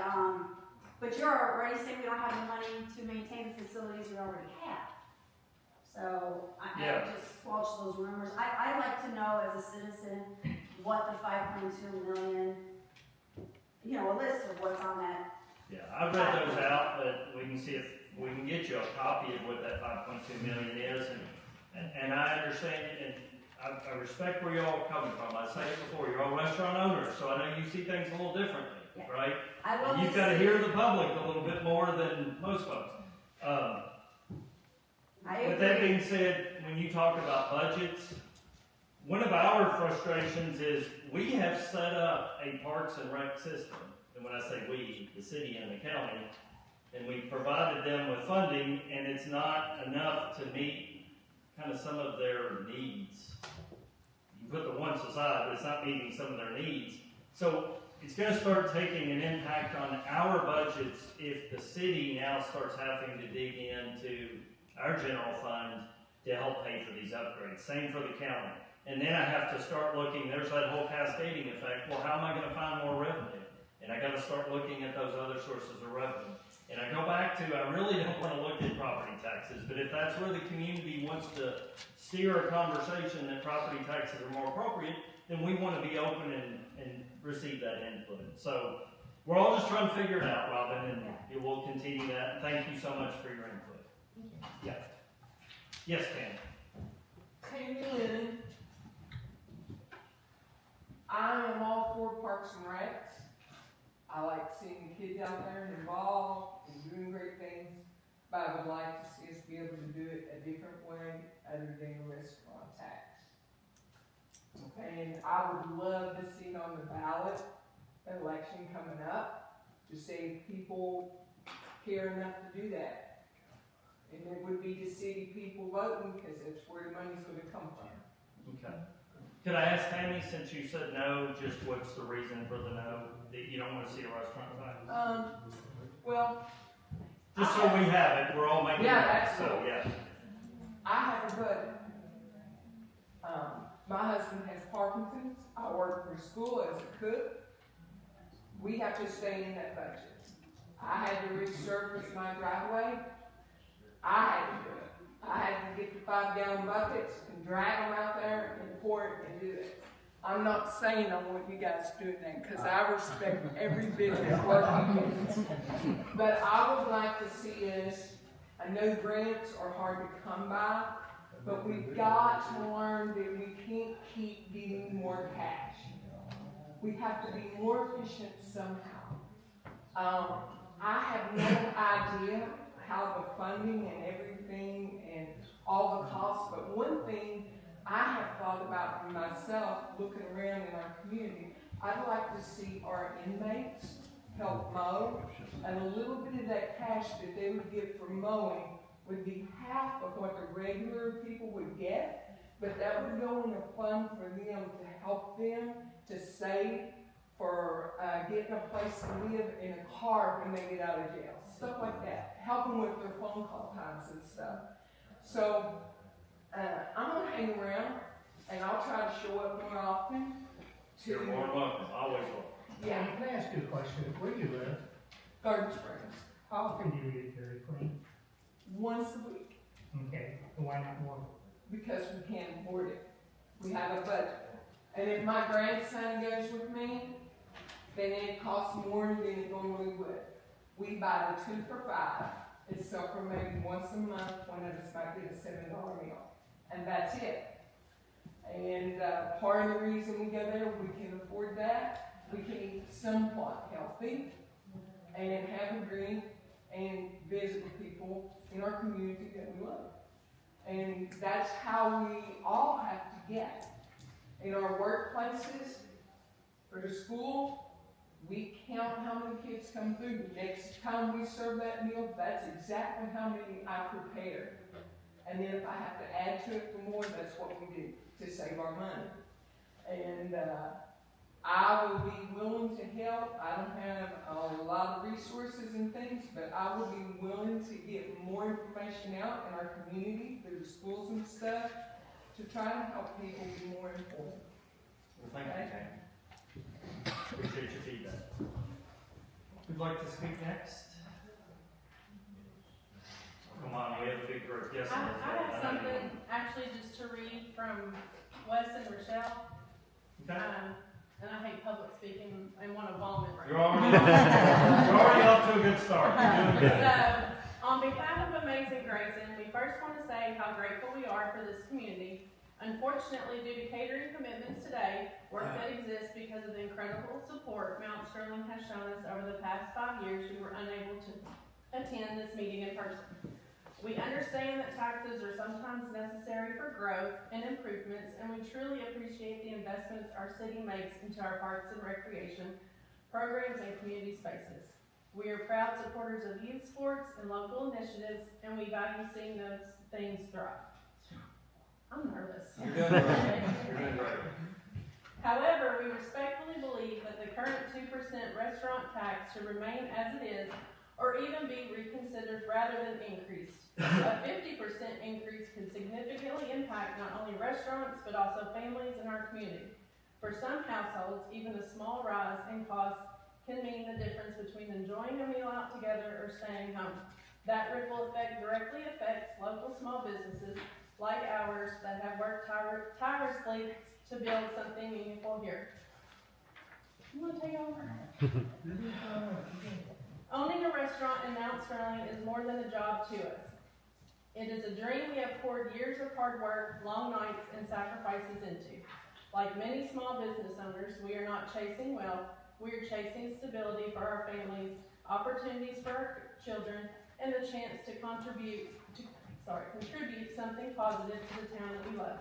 but you're already saying we don't have the money to maintain the facilities we already have. So I just squelch those rumors. I like to know as a citizen what the 5.2 million, a list of what's on that. Yeah, I've read those out, but we can see if we can get you a copy of what that 5.2 million is, and I understand it, and I respect where y'all are coming from. I said it before, you're all restaurant owners, so I know you see things a little differently, Yeah. right? I will And you've just got to say- hear the public a little bit more than most folks. I With that agree. being said, when you talk about budgets, one of our frustrations is we have set up a parks and rec system. And when I say we, the city and the county, and we provided them with funding, and it's not enough to meet kind of some of their needs. You put the wants aside, but it's not meeting some of their needs. So it's going to start taking an impact on our budgets if the city now starts having to dig into our general fund to help pay for these upgrades. Same for the county. And then I have to start looking, there's that whole cascading effect, well, how am I gonna find more revenue? And I gotta start looking at those other sources of revenue. And I go back to, I really don't wanna look at property taxes, but if that's where the community wants to steer a conversation that property taxes are more appropriate, then we wanna be open and receive that input. So, we're all just trying to figure it out, Robin, and it will continue that. Thank you so much for your input. Yeah. Yes, Ken. Tammy Lennon. I am all for Parks and Recs. I like seeing the kids out there and involved and doing great things, but I would like to see us be able to do it a different way other than a restaurant tax. And I would love to see it on the ballot, election coming up, to see if people care enough to do that. And it would be the city people voting, because that's where the money's gonna come from. Okay. Could I ask Tammy, since you said no, just what's the reason for the no, that you don't want to see a restaurant tax? Well, Just so we have it, we're all making Yeah, it, so, absolutely. yeah. I have a budget. My husband has Parkinson's. I work for school as a cook. We have to stay in that budget. I had to resurface my driveway. I had to do it. I had to get the 5-gallon buckets and drag them out there and pour it and do it. I'm not saying I want you guys doing that, because I respect every business working. But I would like to see us, I know grants are hard to come by, but we've got to learn that we can't keep getting more cash. We have to be more efficient somehow. I have no idea how the funding and everything and all the costs, but one thing I have thought about for myself, looking around in our community, I'd like to see our inmates help mow, and a little bit of that cash that they would get for mowing would be half of what the regular people would get, but that would go in a fund for them to help them to save for getting a place to live in a car when they get out of jail, stuff like that, help them with their phone call times and stuff. So I'm gonna hang around, and I'll try to show up more often. You're more welcome, always welcome. Yeah, Can I ask you a question? Where do you live? Garden Springs, How often do you get Dairy Queen? once a week, Okay, and why not more? because we can't afford it. We have a budget. And if my grandson goes with me, then it costs more than it normally would. We buy the 2 for $5. It's so for maybe once a month, one of us might get a $7 meal. And that's it. And part of the reason we go there, we can afford that. We can eat somewhat healthy and have a drink and visit with people in our community that we love. And that's how we all have to get. In our workplaces, for the school, we count how many kids come through. Next time we serve that meal, that's exactly how many I prepared. And then if I have to add to it for more, that's what we do to save our money. And I will be willing to help. I don't have a lot of resources and things, but I will be willing to get more information out in our community through the schools and stuff to try to help people be more informed. Well, thank you, Tammy. Appreciate your feedback. Who'd like to speak next? Come on, we have a big group. Yes, I Elizabeth, have I know you something want- actually just to read from Wes and Rochelle. Okay. And I hate public speaking and want to vomit right You're now. already off to a good start. You're doing good. So, on behalf of Amazing Grace, and we first want to say how grateful we are for this community. Unfortunately, due to catering commitments today, work that exists because of the incredible support Mount Sterling has shown us over the past 5 years, we were unable to attend this meeting in person. We understand that taxes are sometimes necessary for growth and improvements, and we truly appreciate the investments our city makes into our parks and recreation programs and community spaces. We are proud supporters of youth sports and local initiatives, and we value seeing those things thrive. I'm nervous. You're doing great. You're doing great. However, we respectfully believe that the current 2% restaurant tax should remain as it is or even be reconsidered rather than increased. A 50% increase can significantly impact not only restaurants, but also families in our community. For some households, even a small rise in costs can mean the difference between enjoying a meal out together or staying home. That ripple effect directly affects local small businesses like ours that have worked tirelessly to build something meaningful here. You want to take over? Owning a restaurant in Mount Sterling is more than a job to us. It is a dream we have poured years of hard work, long nights, and sacrifices into. Like many small business owners, we are not chasing wealth, we are chasing stability for our families, opportunities for our children, and the chance to contribute something positive to the town that we love.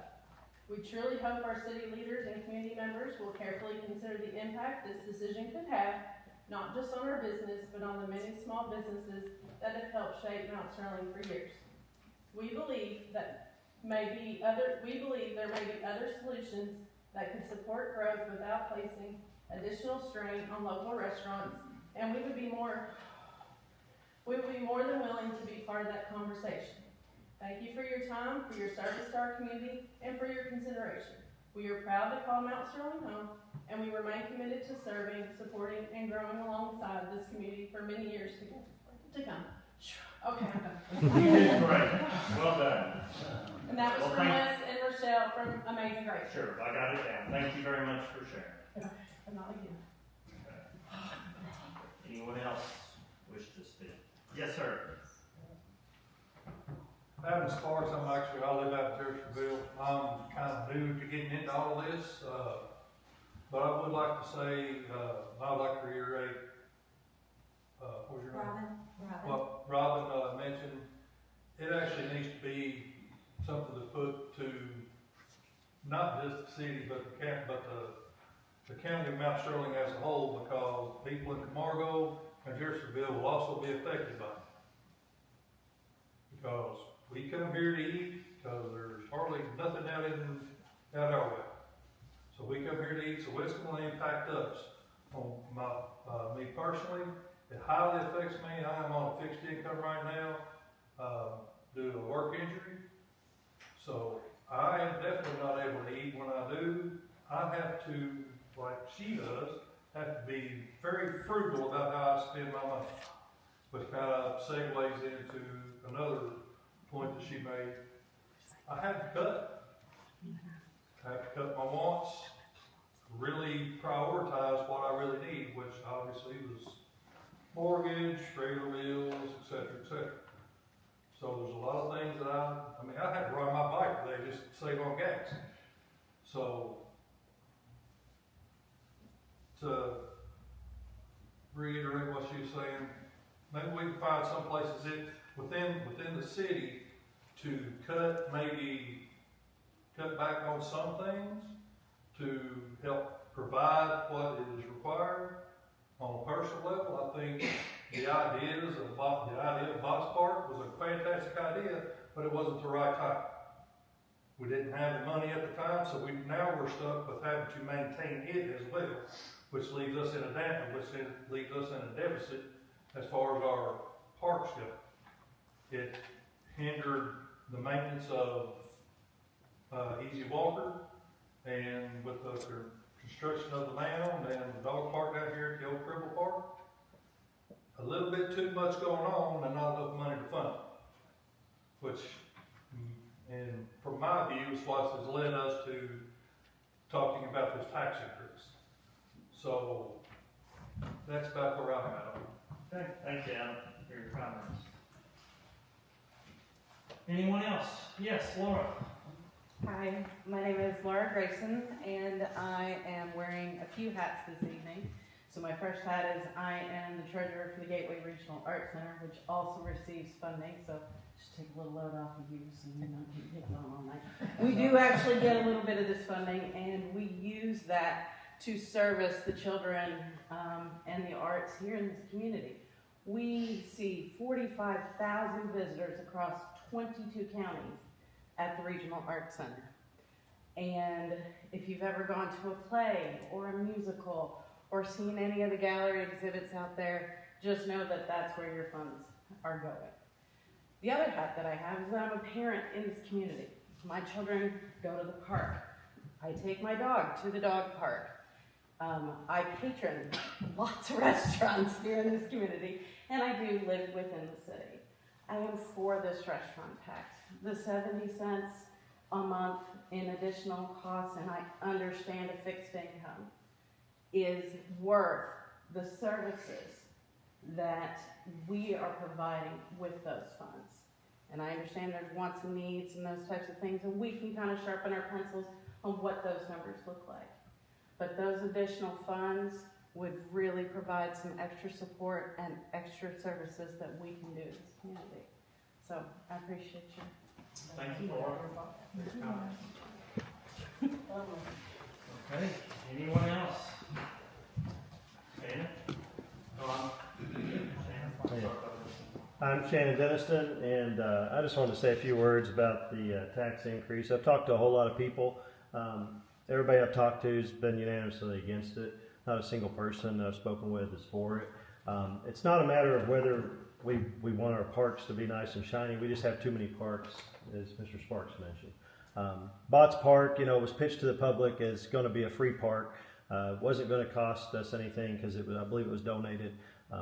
We truly hope our city leaders and community members will carefully consider the impact this decision could have, not just on our business, but on the many small businesses that have helped shape Mount Sterling for years. We believe there may be other solutions that could support growth without placing additional strain on local restaurants, and we would be more than willing to be part of that conversation. Thank you for your time, for your service to our community, and for your consideration. We are proud to call Mount Sterling home, and we remain committed to serving, supporting, and growing alongside this community for many years to come. Okay, I'm done. You did great. Well done. And that was from Wes and Rochelle from Amazing Grace. Sure, I got it down. Thank you very much for sharing. But not again. Anyone else wish to speak? Yes, sir. Adam Sparks, I live out in Jerseyville. I'm kind of new to getting into all of this, but I would like to say, I'd like to reiterate, what was your name? What Robin mentioned. It actually needs to be something to put to not just the city, but the county of Mount Sterling as a whole, because people in Camargo and Jerseyville will also be affected by it. Because we come here to eat, because there's hardly nothing out our way. So we come here to eat, so it's going to impact us. On me personally, it highly affects me. I am on a fixed income right now due to a work injury. So I am definitely not able to eat. When I do, I have to, like she does, have to be very frugal about how I spend my money. Which kind of segues into another point that she made. I have to cut. I have to cut my wants, really prioritize what I really need, which obviously was mortgage, regular bills, etc. So there's a lot of things that I had to ride my bike today just to save on gas. So to reiterate what she was saying, maybe we can find some places within the city to cut back on some things to help provide what is required. On a personal level, I think the idea of Box Park was a fantastic idea, but it wasn't the right time. We didn't have the money at the time, so now we're stuck with having to maintain it as well, which leaves us in a deficit as far as our parks go. It hindered the maintenance of Easy Walker, and with the construction of the mound and the dog park down here at the old Cribble Park, a little bit too much going on and not enough money to fund it. Which, and from my view, is what has led us to talking about this tax increase. So that's about where I'm at. Okay, thank you, Adam, for your comments. Anyone else? Yes, Laura. Hi, my name is Laura Grayson, and I am wearing a few hats this evening. So my first hat is I am the treasurer for the Gateway Regional Arts Center, which also receives funding. So just take a little load off of you so you're not getting hit on all night. We do actually get a little bit of this funding, and we use that to service the children and the arts here in this community. We see 45,000 visitors across 22 counties at the Regional Arts Center. And if you've ever gone to a play or a musical or seen any of the gallery exhibits out there, just know that that's where your funds are going. The other hat that I have is that I'm a parent in this community. My children go to the park. I take my dog to the dog park. I patron lots of restaurants here in this community, and I do live within the city. I am for this restaurant tax. The 70 cents a month in additional costs, and I understand a fixed income, is worth the services that we are providing with those funds. And I understand there's wants and needs and those types of things, and we can kind of sharpen our pencils on what those numbers look like. But those additional funds would really provide some extra support and extra services that we can do in this community. So I appreciate you. Thank you, Laura. Okay, anyone else? Shannon? I'm Shannon Denniston, and I just wanted to say a few words about the tax increase. I've talked to a whole lot of people. Everybody I've talked to has been unanimously against it. Not a single person that I've spoken with is for it. It's not a matter of whether we want our parks to be nice and shiny. We just have too many parks, as Mr. Sparks mentioned. Botts Park, was pitched to the public as going to be a free park. Wasn't going to cost us anything because I believe it was donated.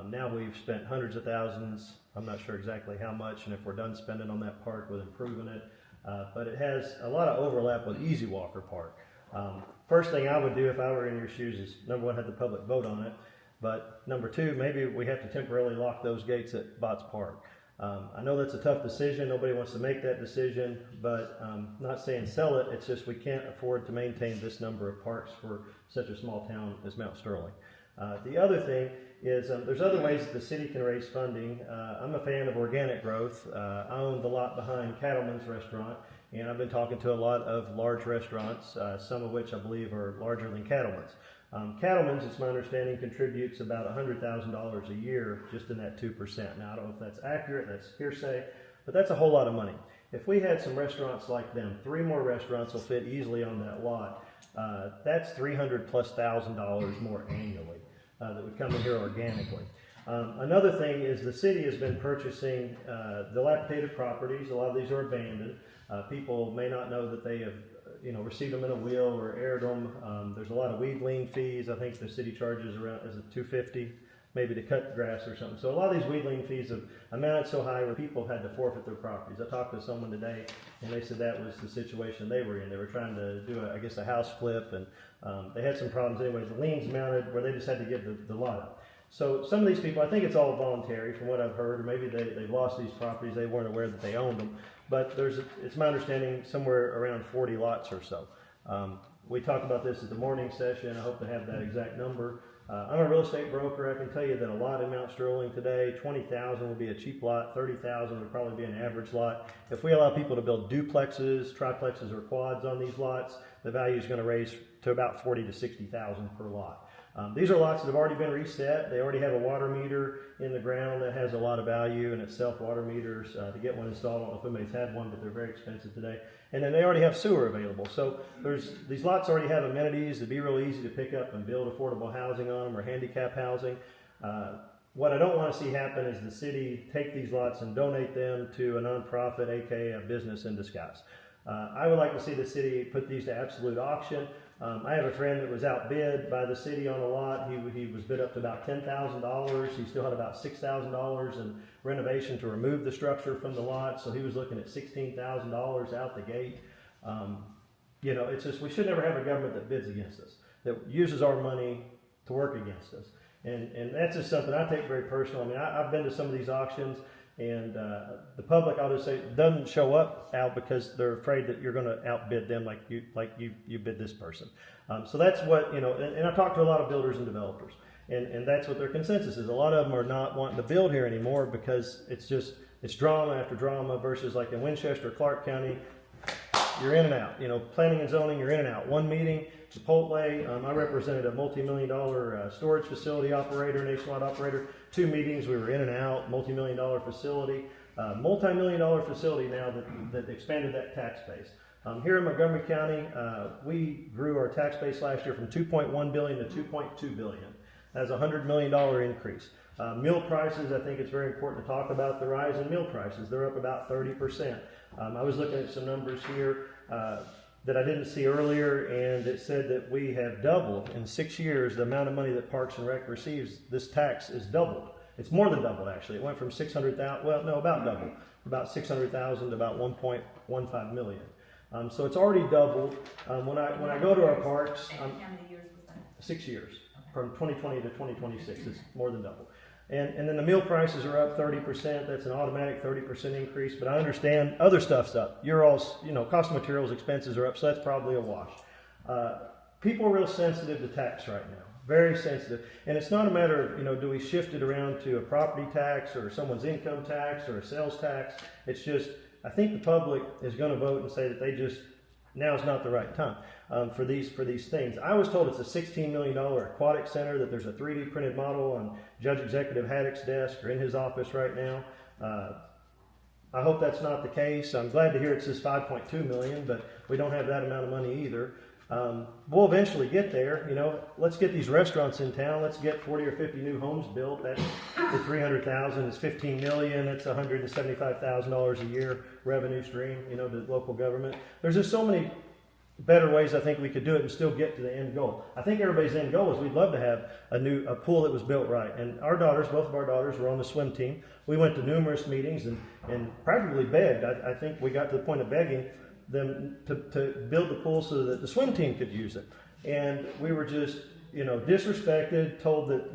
Now we've spent hundreds of thousands. I'm not sure exactly how much, and if we're done spending on that park with improving it. But it has a lot of overlap with Easy Walker Park. First thing I would do if I were in your shoes is, number one, have the public vote on it. But number two, maybe we have to temporarily lock those gates at Botts Park. I know that's a tough decision. Nobody wants to make that decision, but not saying sell it. It's just we can't afford to maintain this number of parks for such a small town as Mount Sterling. The other thing is there's other ways that the city can raise funding. I'm a fan of organic growth. I own the lot behind Cattleman's Restaurant, and I've been talking to a lot of large restaurants, some of which I believe are larger than Cattleman's. Cattleman's, it's my understanding, contributes about $100,000 a year just in that 2%. Now, I don't know if that's accurate, that's hearsay, but that's a whole lot of money. If we had some restaurants like them, 3 more restaurants will fit easily on that lot. That's $300,000+ more annually that would come in here organically. Another thing is the city has been purchasing dilapidated properties. A lot of these are abandoned. People may not know that they have received them in a will or aired them. There's a lot of weed lien fees. I think the city charges around, is it $250 maybe to cut grass or something. So a lot of these weed lien fees have amounted so high where people had to forfeit their properties. I talked to someone today and they said that was the situation they were in. They were trying to do a house flip, and they had some problems anyway. The liens mounted where they just had to give the lot up. So some of these people, I think it's all voluntary from what I've heard, or maybe they've lost these properties, they weren't aware that they owned them. But it's my understanding somewhere around 40 lots or so. We talked about this at the morning session. I hope to have that exact number. I'm a real estate broker. I can tell you that a lot in Mount Sterling today, 20,000 would be a cheap lot, 30,000 would probably be an average lot. If we allow people to build duplexes, triplexes, or quads on these lots, the value is going to raise to about 40 to 60,000 per lot. These are lots that have already been reset. They already have a water meter in the ground that has a lot of value, and it's self-water meters. To get one installed, I don't know if anybody's had one, but they're very expensive today. And then they already have sewer available. So these lots already have amenities. It'd be real easy to pick up and build affordable housing on them or handicap housing. What I don't want to see happen is the city take these lots and donate them to a nonprofit, aka a business in disguise. I would like to see the city put these to absolute auction. I have a friend that was outbid by the city on a lot. He was bid up to about $10,000. He still had about $6,000 in renovation to remove the structure from the lot, so he was looking at $16,000 out the gate. It's just, we should never have a government that bids against us, that uses our money to work against us. And that's just something I take very personal. I mean, I've been to some of these auctions, and the public, I'll just say, doesn't show up out because they're afraid that you're going to outbid them like you bid this person. So that's what, and I talked to a lot of builders and developers, and that's what their consensus is. A lot of them are not wanting to build here anymore because it's drama after drama versus like in Winchester, Clark County, you're in and out. Planning and zoning, you're in and out. One meeting, Chipotle, I represented a multi-million-dollar storage facility operator, nationwide operator. 2 meetings, we were in and out, multi-million-dollar facility. Multi-million-dollar facility now that expanded that tax base. Here in Montgomery County, we grew our tax base last year from $2.1 billion to $2.2 billion. That's a $100 million increase. Meal prices, I think it's very important to talk about the rise in meal prices. They're up about 30%. I was looking at some numbers here that I didn't see earlier, and it said that we have doubled in 6 years the amount of money that Parks and Rec receives. This tax is doubled. It's more than doubled, actually. It went from 600,000, well, no, about double, about 600,000 to about 1.15 million. So it's already doubled. When I go to our parks, How many years was that? 6 years, from 2020 to 2026, it's more than double. And then the meal prices are up 30%. That's an automatic 30% increase. But I understand other stuff's up. Cost of materials, expenses are up, so that's probably a wash. People are real sensitive to tax right now. Very sensitive. And it's not a matter of, do we shift it around to a property tax or someone's income tax or a sales tax. It's just, I think the public is going to vote and say that now is not the right time for these things. I was told it's a $16 million aquatic center, that there's a 3D printed model on Judge Executive Haddock's desk or in his office right now. I hope that's not the case. I'm glad to hear it says $5.2 million, but we don't have that amount of money either. We'll eventually get there. Let's get these restaurants in town. Let's get 40 or 50 new homes built. That's the 300,000 is 15 million. It's $175,000 a year revenue stream, to local government. There's just so many better ways I think we could do it and still get to the end goal. I think everybody's end goal is we'd love to have a pool that was built right. And both of our daughters were on the swim team. We went to numerous meetings and practically begged. I think we got to the point of begging them to build the pool so that the swim team could use it. And we were just, disrespected, told that,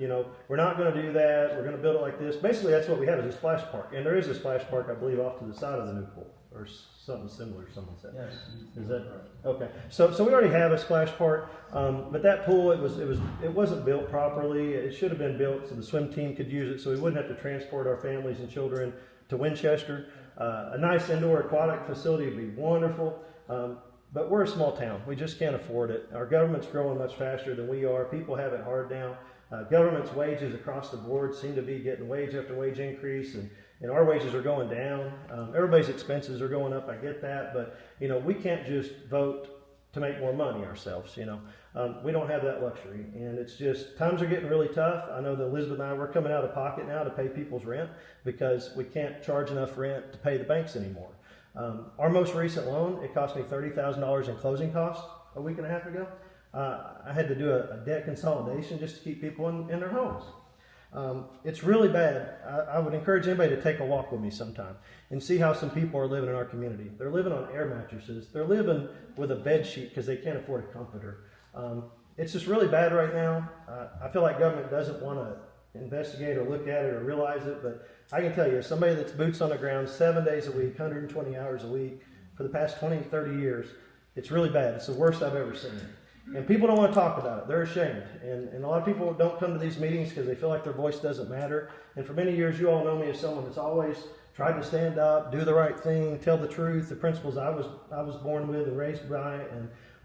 we're not going to do that. We're going to build it like this. Basically, that's what we have is a splash park. And there is a splash park, I believe, off to the side of the new pool or something similar, someone said. Yes. Is that okay? So we already have a splash park, but that pool it wasn't built properly. It should have been built so the swim team could use it, so we wouldn't have to transport our families and children to Winchester. A nice indoor aquatic facility would be wonderful, but we're a small town. We just can't afford it. Our government's growing much faster than we are. People have it hard now. Government's wages across the board seem to be getting wage after wage increase, and our wages are going down. Everybody's expenses are going up. I get that, but we can't just vote to make more money ourselves. We don't have that luxury, and it's just times are getting really tough. I know that Elizabeth and I we're coming out of pocket now to pay people's rent because we can't charge enough rent to pay the banks anymore. Our most recent loan, it cost me $30,000 in closing costs a week and a half ago. I had to do a debt consolidation just to keep people in their homes. It's really bad. I would encourage anybody to take a walk with me sometime and see how some people are living in our community. They're living on air mattresses. They're living with a bed sheet because they can't afford a comforter. It's just really bad right now. I feel like government doesn't want to investigate or look at it or realize it, but I can tell you, as somebody that's boots on the ground 7 days a week, 120 hours a week, for the past 20, 30 years, it's really bad. It's the worst I've ever seen. And people don't want to talk about it. They're ashamed. And a lot of people don't come to these meetings because they feel like their voice doesn't matter. And for many years, you all know me as someone that's always tried to stand up, do the right thing, tell the truth, the principles I was born with and raised by.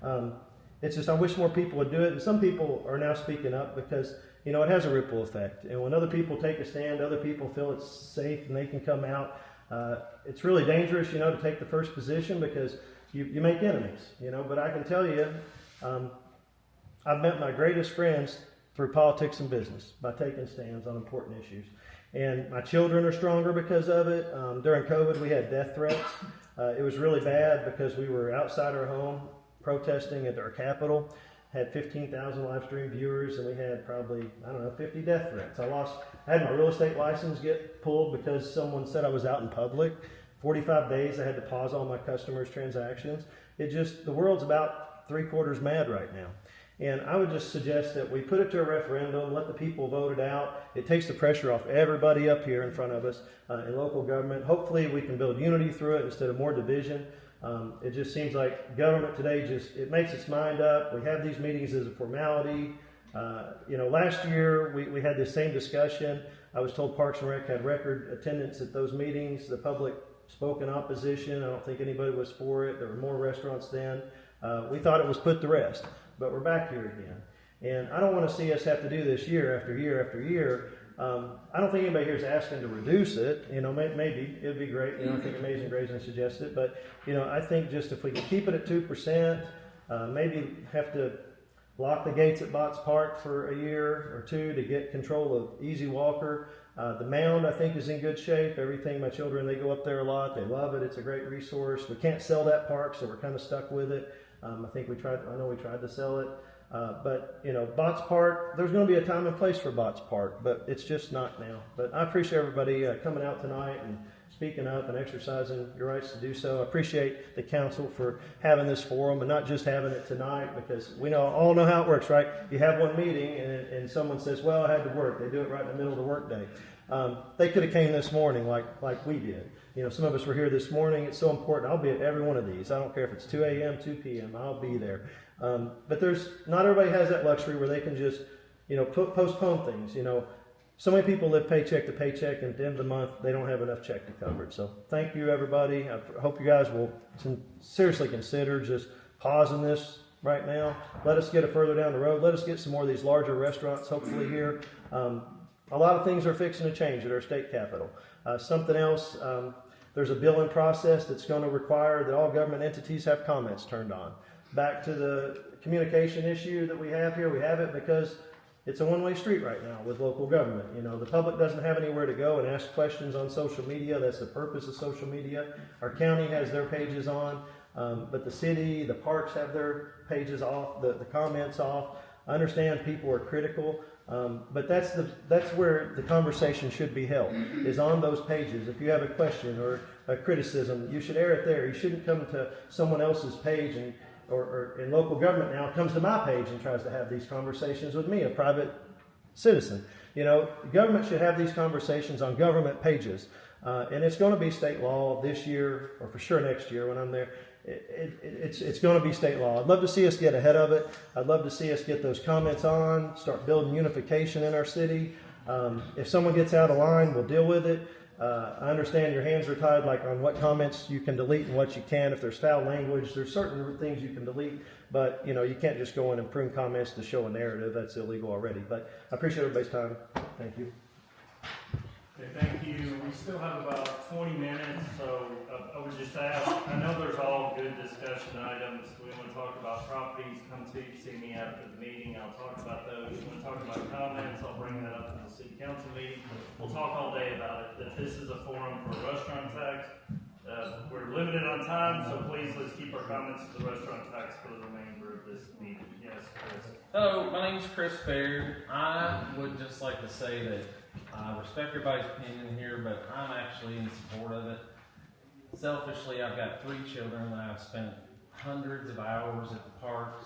And it's just I wish more people would do it. And some people are now speaking up because, it has a ripple effect. And when other people take a stand, other people feel it's safe and they can come out. It's really dangerous, to take the first position because you make enemies, But I can tell you, I've met my greatest friends through politics and business by taking stands on important issues. And my children are stronger because of it. During COVID, we had death threats. It was really bad because we were outside our home protesting at our Capitol, had 15,000 live stream viewers, and we had probably, 50 death threats. I had my real estate license get pulled because someone said I was out in public. 45 days, I had to pause all my customers' transactions. The world's about 3/4 mad right now. And I would just suggest that we put it to a referendum, let the people vote it out. It takes the pressure off everybody up here in front of us in local government. Hopefully we can build unity through it instead of more division. It just seems like government today it makes its mind up. We have these meetings as a formality. Last year we had this same discussion. I was told Parks and Rec had record attendance at those meetings. The public spoke in opposition. I don't think anybody was for it. There were more restaurants then. We thought it was put to rest. But we're back here again. And I don't want to see us have to do this year after year after year. I don't think anybody here is asking to reduce it. Maybe it would be great. I think Amazing Grace suggested it. But, I think just if we can keep it at 2%, maybe have to block the gates at Botts Park for a year or two to get control of Easy Walker. The mound, I think, is in good shape. Everything, my children, they go up there a lot. They love it. It's a great resource. We can't sell that park, so we're kind of stuck with it. I know we tried to sell it. But, you know, Botts Park, there's going to be a time and place for Botts Park, but it's just not now. But I appreciate everybody coming out tonight and speaking up and exercising your rights to do so. I appreciate the council for having this forum and not just having it tonight, because we all know how it works, right? You have one meeting and someone says, well, I had to work. They do it right in the middle of the workday. They could have came this morning like we did. You know, some of us were here this morning. It's so important. I'll be at every one of these. I don't care if it's 2 a.m., 2 p.m. I'll be there. But not everybody has that luxury where they can just, you know, postpone things. You know, so many people live paycheck to paycheck, and at the end of the month, they don't have enough check to cover it. So thank you, everybody. I hope you guys will seriously consider just pausing this right now. Let us get it further down the road. Let us get some more of these larger restaurants, hopefully here. A lot of things are fixing to change at our state capitol. Something else, there's a billing process that's going to require that all government entities have comments turned on. Back to the communication issue that we have here, we have it because it's a one-way street right now with local government. You know, the public doesn't have anywhere to go and ask questions on social media. That's the purpose of social media. Our county has their pages on, but the city, the parks have their pages off, the comments off. I understand people are critical, but that's where the conversation should be held, is on those pages. If you have a question or a criticism, you should air it there. You shouldn't come to someone else's page or in local government now comes to my page and tries to have these conversations with me, a private citizen. You know, the government should have these conversations on government pages. And it's going to be state law this year, or for sure next year when I'm there. It's going to be state law. I'd love to see us get ahead of it. I'd love to see us get those comments on, start building unification in our city. If someone gets out of line, we'll deal with it. I understand your hands are tied, like on what comments you can delete and what you can. If there's foul language, there's certain things you can delete, but you know, you can't just go in and prune comments to show a narrative. That's illegal already. But I appreciate everybody's time. Thank you. Okay, thank you. We still have about 20 minutes, so I would just ask, I know there's all good discussion items. We want to talk about properties, come see me after the meeting. I'll talk about those. We want to talk about comments, I'll bring that up in the city council meeting. We'll talk all day about it, that this is a forum for restaurant tax. We're limited on time, so please let's keep our comments to the restaurant tax for the remainder of this meeting. Yes, Chris. Hello, my name's Chris Baird. I would just like to say that I respect everybody's opinion here, but I'm actually in support of it. Selfishly, I've got 3 children and I've spent hundreds of hours at the parks.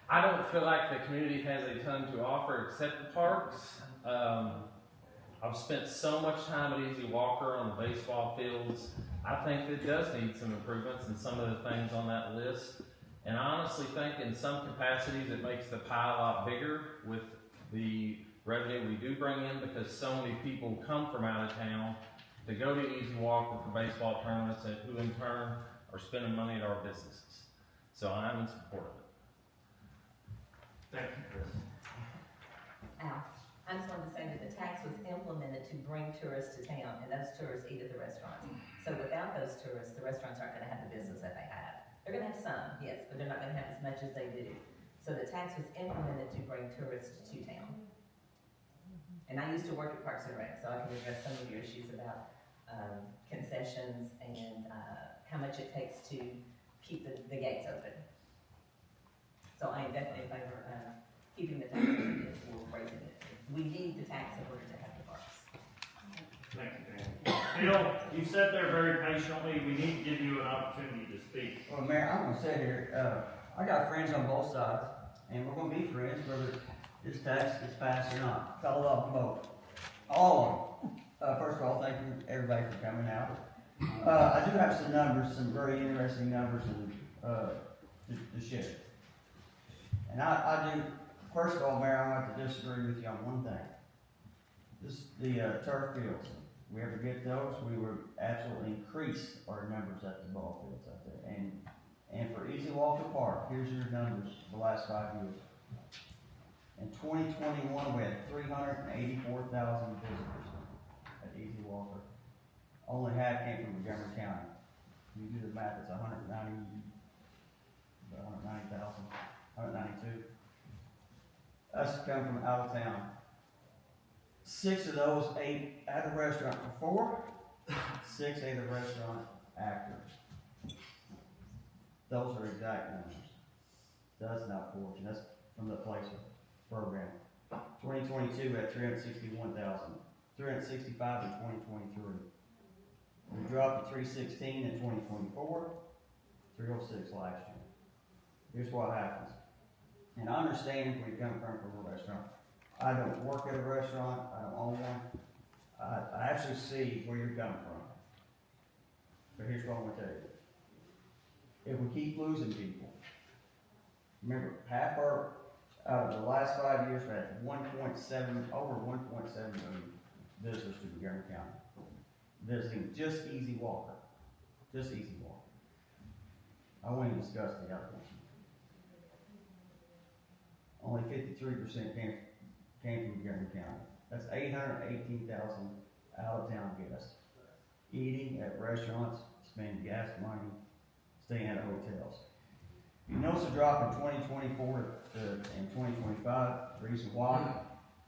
I don't feel like the community has a ton to offer except the parks. I've spent so much time at Easy Walker on the baseball fields. I think it does need some improvements in some of the things on that list. And I honestly think in some capacities it makes the pie a lot bigger with the revenue we do bring in, because so many people come from out of town to go to Easy Walker for baseball tournaments, and who in turn are spending money at our businesses. So I'm in support of it. Thank you, Chris. Al, I just wanted to say that the tax was implemented to bring tourists to town, and those tourists eat at the restaurants. So without those tourists, the restaurants aren't going to have the business that they have. They're going to have some, yes, but they're not going to have as much as they do. So the tax was implemented to bring tourists to town. And I used to work at Parks and Rec, so I can address some of your issues about concessions and how much it takes to keep the gates open. So I am definitely in favor of keeping the tax or raising it. We need the tax in order to have the parks. Thank you, Dan. Bill, you sat there very patiently. We need to give you an opportunity to speak. Well, Mayor, I'm gonna say here, I got friends on both sides, and we're gonna be friends whether this tax gets passed or not. I love them both. All of them. First of all, thank you everybody for coming out. I do have some numbers, some very interesting numbers to share. And I do, first of all, Mayor, I want to disagree with you on one thing. The turf fields. We ever get those, we would absolutely increase our numbers at the ball fields out there. And for Easy Walker Park, here's your numbers for the last 5 years. In 2021, we had 384,000 visitors at Easy Walker. Only half came from Montgomery County. You do the math, it's 190,000. 192. Us come from out of town. 6 of those ate at a restaurant before, 6 ate at a restaurant after. Those are exact numbers. That's not fortune, that's from the placement program. 2022, we had 361,000, 365 in 2023. We dropped to 316 in 2024, 306 last year. Here's what happens. And I understand where you come from a restaurant. I don't work at a restaurant, I don't own one. I actually see where you're coming from. But here's what I'm gonna tell you. If we keep losing people, remember, half our, out of the last 5 years, we had over 1.7 million visitors to Montgomery County. Visiting just Easy Walker. Just Easy Walker. I won't even discuss the other ones. Only 53% came from Montgomery County. That's 818,000 out-of-town guests. Eating at restaurants, spending gas money, staying at hotels. You notice a drop in 2024 and 2025. The reason why?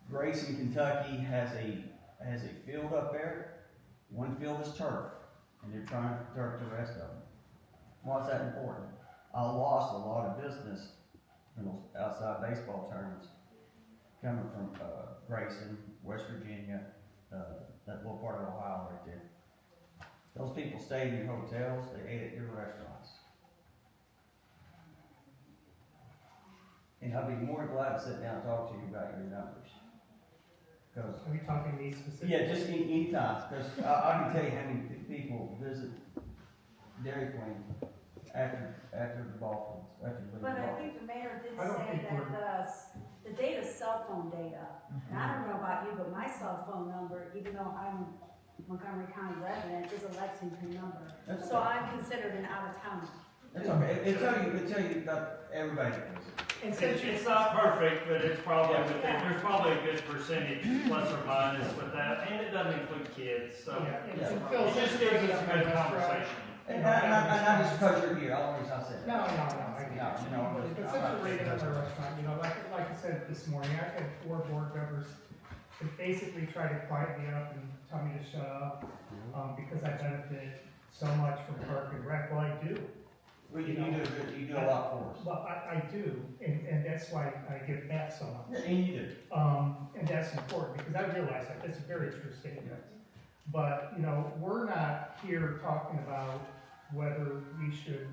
Grayson, Kentucky has a field up there. One field is turf, and they're trying to turf the rest of them. Why's that important? I lost a lot of business in those outside baseball tournaments coming from Grayson, West Virginia, that little part of Ohio right there. Those people stayed in your hotels, they ate at your restaurants. And I'd be more than glad to sit down and talk to you about your numbers. Are we talking these specific? Yeah, just any time, because I can tell you how many people visit Dairy Queen after the ball fields, after the But I ball think the mayor did I don't say think that the data's cell phone data. And I don't know about you, but my cell phone number, even though I'm a Montgomery County resident, is a Lexington number. That's So okay. I'm considered an out-of-towner. It's okay, it tell you about everybody. It's not perfect, but it's probably, there's probably a good percentage, plus or minus with that, and it doesn't include kids, so. It just gives us a good conversation. And not just because you're here, I'll always have said No, that. It's such a rate at our restaurant, you know, like I said this morning, I've had 4 board members that basically try to quiet me up and tell me to shut up, because I benefit so much from Park and Rec. Well, I do. Well, you do a lot for us. Well, I do, and that's why I give back so much. Yeah, and you do. And that's important, because I realize that, it's a very true statement. But, you know, we're not here talking about whether we should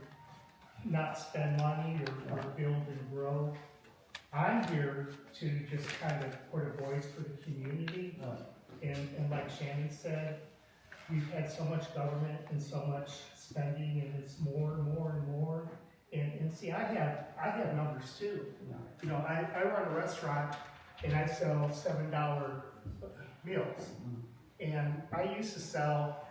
not spend money or build and grow. I'm here to just kind of put a voice for the community. And like Shannon said, we've had so much government and so much spending, and it's more and more and more. And see, I have numbers too. You know, I run a restaurant and I sell $7 meals. And I used to sell,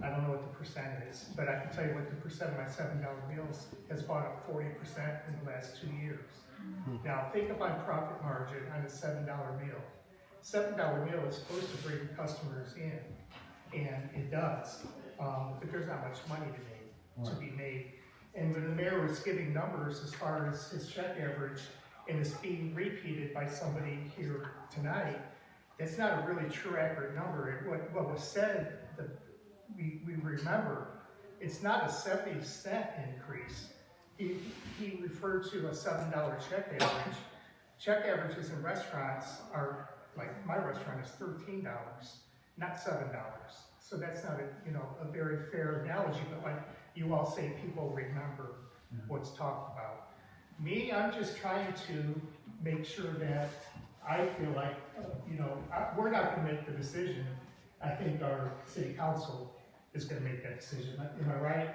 I don't know what the percent is, but I can tell you what the percent of my $7 meals has gone up 40% in the last 2 years. Now, think of my profit margin on a $7 meal. $7 meal is supposed to bring customers in, and it does, but there's not much money to be made. And when the mayor was giving numbers as far as his check average, and it's being repeated by somebody here tonight, it's not a really true accurate number. What was said, we remember, it's not a 70-cent increase. He referred to a $7 check average. Check averages in restaurants are, like my restaurant is $13, not $7. So that's not a very fair analogy, but like you all say, people remember what's talked about. Me, I'm just trying to make sure that I feel like, we're not gonna make the decision. I think our city council is gonna make that decision. Am I right?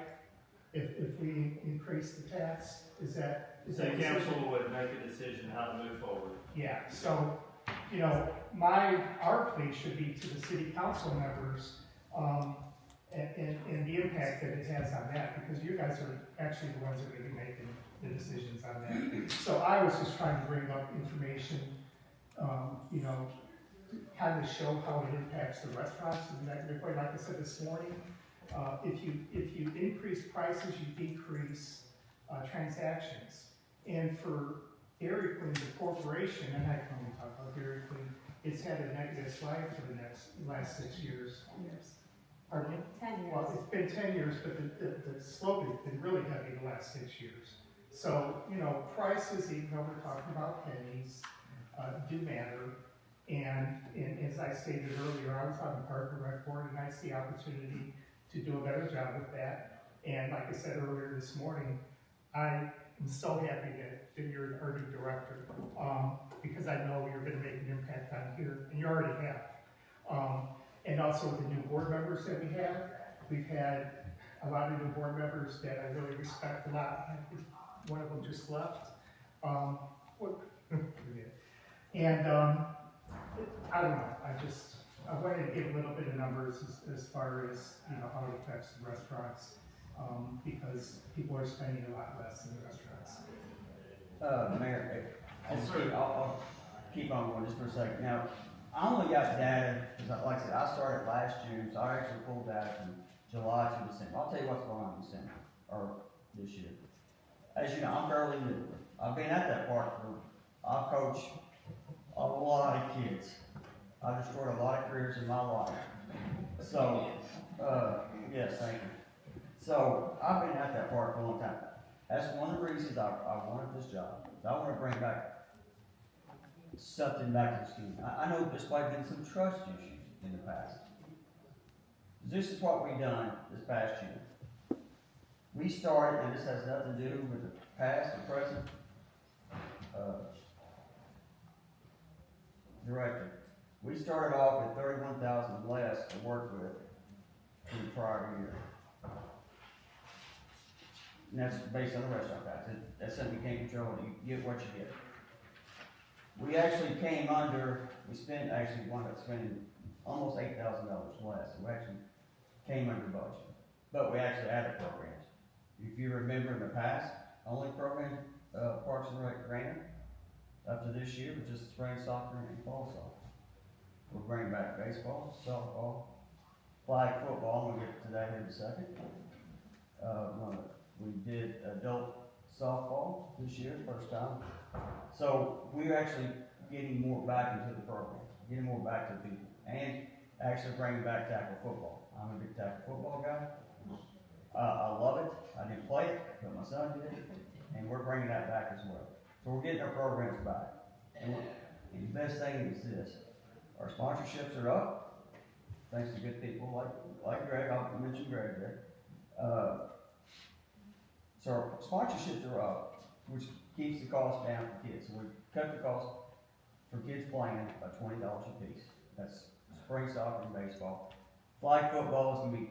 If we increase the tax, is that? The council would make a decision how to move forward. Yeah, so, our plea should be to the city council members, and the impact that it has on that, because you guys are actually the ones that are gonna be making the decisions on that. So I was just trying to bring up information, kind of show how it impacts the restaurants, and that, quite like I said this morning, if you increase prices, you decrease transactions. And for Dairy Queen, the corporation, and I can only talk about Dairy Queen, it's had a negative slide for the last 6 years. Pardon me? 10 years. Well, it's been 10 years, but the slope has been really heavy the last 6 years. So, you know, prices, even though we're talking about pennies, do matter. And as I stated earlier, I was on the Park and Rec Board, and I see opportunity to do a better job with that. And like I said earlier this morning, I am so happy that you're our new director, because I know you're gonna make an impact on here, and you already have. And also with the new board members that we've had a lot of new board members that I really respect a lot. One of them just left. And I don't know, I wanted to give a little bit of numbers as far as, you know, how it affects the restaurants, because people are spending a lot less in the restaurants. Mayor, I'll keep on going just for a second. Now, I only got data, because like I said, I started last June, so I actually pulled data from July to December. I'll tell you what's going on in December, or this year. As you know, I'm fairly new. I've been at that park I've coached a lot of kids. I've destroyed a lot of careers in my life. So, yes, thank you. So, I've been at that park for a long time. That's one of the reasons I wanted this job. I want to bring back something back to the student. I know there's probably been some trust issues in the past. This is what we've done this past year. We started, and this has nothing to do with the past or present director. We started off with 31,000 less to work with in the prior year. And that's based on the restaurant tax. That's something you can't control. You get what you get. We actually came under, actually wound up spending almost $8,000 less. We actually came under budget. But we actually added programs. If you remember in the past, only program Parks and Rec granted up to this year was just spring soccer and fall soccer. We're bringing back baseball, softball, flag football. I'm going to get to that here in a second. We did adult softball this year, first time. So we're actually getting more back into the program, getting more back to the people, and actually bringing back tackle football. I'm a big tackle football guy. I love it. I didn't play it, but my son did, and we're bringing that back as well. So we're getting our programs back. And the best thing is this: our sponsorships are up, thanks to good people like Greg. I'll mention Greg there. So our sponsorships are up, which keeps the cost down for kids. So we cut the cost for kids playing by $20 a piece. That's spring soccer and baseball. Flag football is going to be,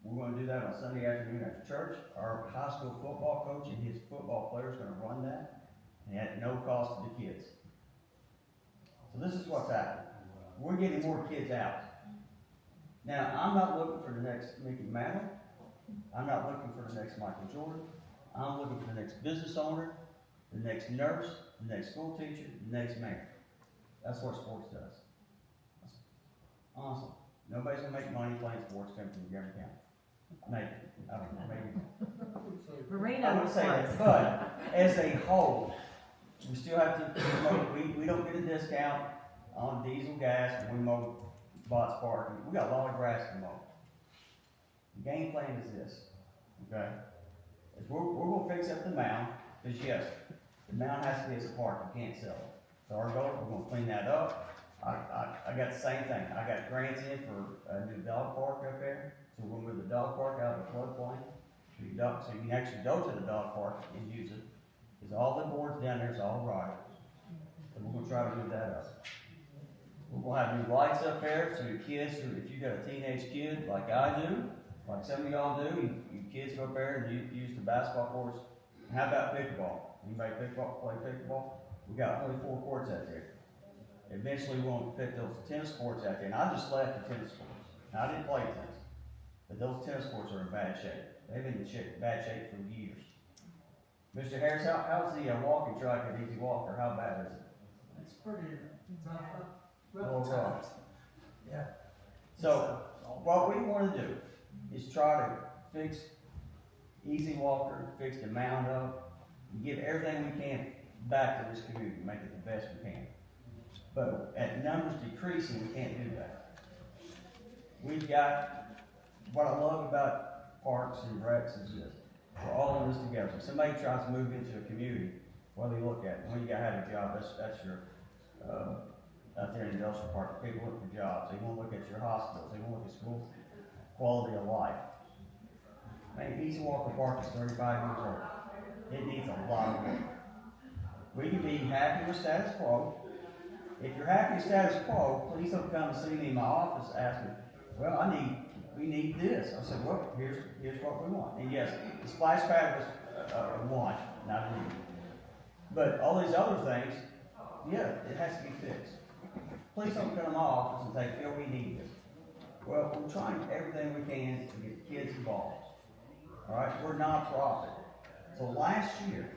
we're going to do that on Sunday afternoon after church. Our high school football coach and his football players are going to run that, and at no cost to the kids. So this is what's happening. We're getting more kids out. Now, I'm not looking for the next Mickey Mantle. I'm not looking for the next Michael Jordan. I'm looking for the next business owner, the next nurse, the next school teacher, the next mayor. That's what sports does. That's awesome. Nobody's gonna make money playing sports coming from Montgomery County. Maybe. I don't know, maybe. Marina I would say that, but as a whole, we still have to mow. We don't get a discount on diesel gas when we mow Botts Park. We got a lot of grass to mow. The game plan is this, okay? Is we're gonna fix up the mound, because yes, the mound has to be as a park, you can't sell it. So our goal, we're gonna clean that up. I got the same thing. I got grants in for a new dog park up there. So we're gonna move the dog park out of the floodplain. So you can actually go to the dog park and use it. Because all the boards down there is all rotted. So we're gonna try to move that up. We're gonna have new lights up there, so your kids, if you got a teenage kid like I do, like some of y'all do, you kids go up there and you use the basketball courts. How about pickleball? Anybody play pickleball? We got only 4 courts out there. Eventually we're gonna put those tennis courts out there, and I just left the tennis courts. Now, I didn't play tennis, but those tennis courts are in bad shape. They've been in bad shape for years. Mr. Harris, how's the walking track at Easy Walker? How bad is it? It's pretty Well, rough. Yeah. So, what we want to do is try to fix Easy Walker, fixed the mound up, give everything we can back to this community, make it the best we can. But at numbers decreasing, we can't do that. We've got, what I love about parks and recs is this, we're all in this together. So somebody tries to move into a community, what do they look at? Well, you gotta have a job, that's your, out there in the industrial park, people look for jobs, they wanna look at your hospitals, they wanna look at school quality of life. Man, Easy Walker Park is 35 years old. It needs a lot of work. We can be happy with status quo. If you're happy with status quo, please don't come and see me in my office asking, well, we need this. I said, well, here's what we want. And yes, the splash pad was a want, not a need. But all these other things, yeah, it has to be fixed. Please don't come to my office and say, Phil, we need this. Well, we're trying everything we can to get kids involved. All right, we're non-profit. So last year,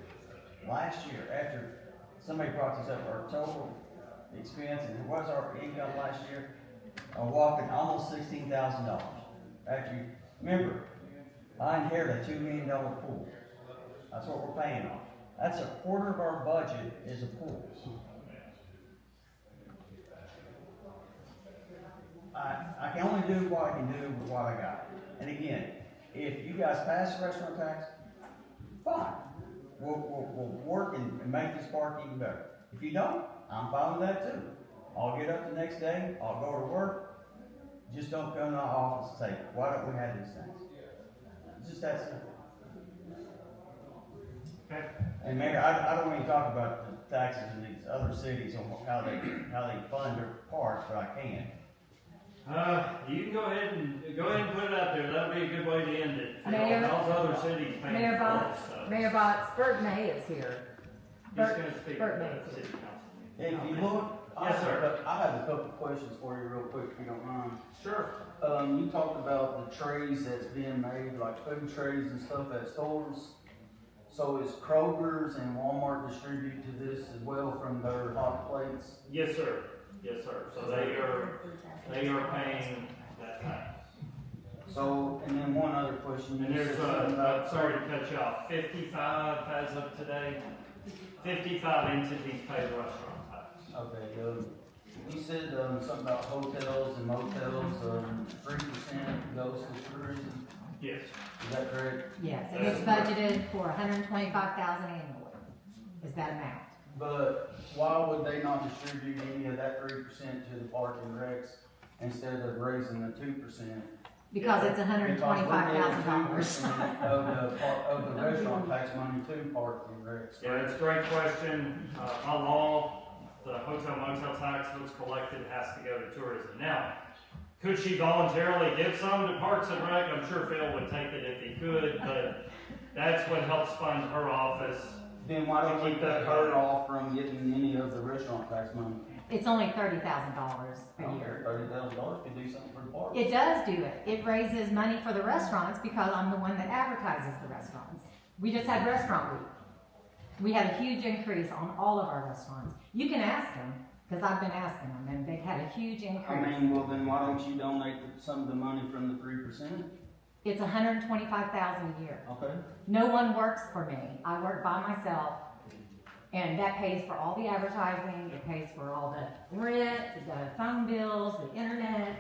after somebody brought this up, our total expense, and what was our income last year? A whopping almost $16,000. Actually, remember, I inherited a $2 million pool. That's what we're paying on. That's a quarter of our budget is a pool. I can only do what I can do with what I got. And again, if you guys pass the restaurant tax, fine. We'll work and make this park even better. If you don't, I'm fine with that too. I'll get up the next day, I'll go to work. Just don't come to my office and say, why don't we have these things? It's just that simple. Okay. And Mayor, I don't want to talk about the taxes in these other cities on how they fund their parks, but I can. You can go ahead and put it out there. That'd be a good way to end it. Mayor- Those other cities paying Mayor for all Botts, this stuff. Mayor Botts, Bert May is here. He's gonna speak Bert at May. the city council. If you look, Yes, sir. I have a couple of questions for you real quick, if you don't mind. Sure. You talked about the trays that's being made, like food trays and stuff at stores. So is Kroger's and Walmart distribute to this as well from their hot plates? Yes, sir. Yes, sir. So they are paying that tax. So, and then one other question. And You there's, said something about- sorry to cut you off, 55 as of today, 55 entities pay the restaurant tax. Okay, you said something about hotels and motels, 3% goes to tourism. Yes. Is that correct? Yes, and it's budgeted for $125,000 annually, is that amount. But why would they not distribute any of that 3% to the park and recs instead of raising the 2%? Because it's $125,000. Of the restaurant tax money to park and recs. Yeah, it's a great question. By law, the hotel motel tax that's collected has to go to tourism. Now, could she voluntarily give some to Parks and Rec? I'm sure Phil would take it if he could, but that's what helps fund her office. Then why don't we cut her off from getting any of the restaurant tax money? It's only $30,000 a year. $30,000 could do something for the park. It does do it. It raises money for the restaurants because I'm the one that advertises the restaurants. We just had restaurant week. We had a huge increase on all of our restaurants. You can ask them, because I've been asking them, and they've had a huge increase. I mean, well then why don't you donate some of the money from the 3%? It's $125,000 a year. Okay. No one works for me. I work by myself, and that pays for all the advertising. It pays for all the rent, the phone bills, the internet.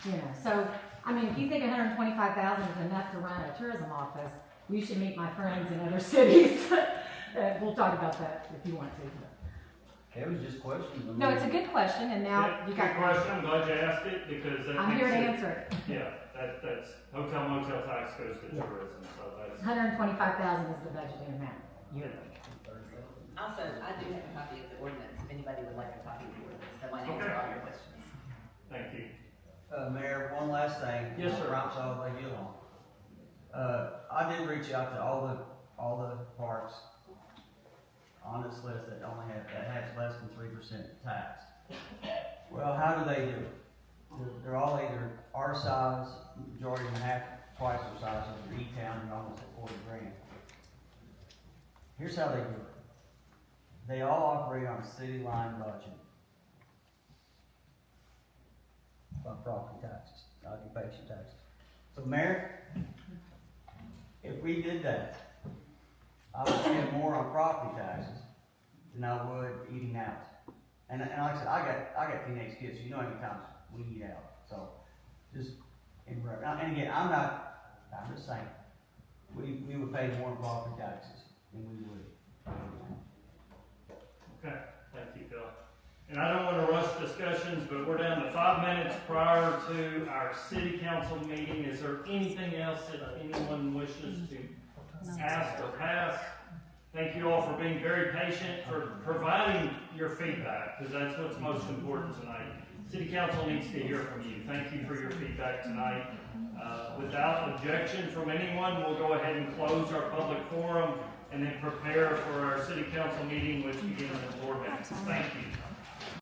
You know, so I mean, if you think $125,000 is enough to run a tourism office, you should meet my friends in other cities. We'll talk about that if you want to. It was just questions. No, it's a good question, and now Yeah, you good got. question. I'm glad you asked it because that I'm here to makes answer it. Yeah, that's hotel motel tax goes to tourism, so that's. $125,000 is the budgeted amount yearly. Also, I do have a copy of the ordinance, if anybody would like a copy of the ordinance, that might answer all your questions. Thank you. Mayor, one last thing. Yes, sir. Promise I'll leave you alone. I did reach out to all the parks on this list that has less than 3% tax. Well, how do they do it? They're all either our size, majority of them half, twice our size, of the E-Town, and almost at 40 grand. Here's how they do it. They all operate on a city line budget. On property taxes, occupation taxes. So, Mayor, if we did that, I would spend more on property taxes than I would eating out. And like I said, I got teenage kids, so you know how many times we eat out, so just, and again, I'm just saying, we would pay more in property taxes than we would. Okay, thank you, Phil. And I don't want to rush discussions, but we're down to 5 minutes prior to our city council meeting. Is there anything else that anyone wishes to ask or pass? Thank you all for being very patient, for providing your feedback, because that's what's most important tonight. City council needs to hear from you. Thank you for your feedback tonight. Without objection from anyone, we'll go ahead and close our public forum and then prepare for our city council meeting, which begins in 4 minutes. Thank you.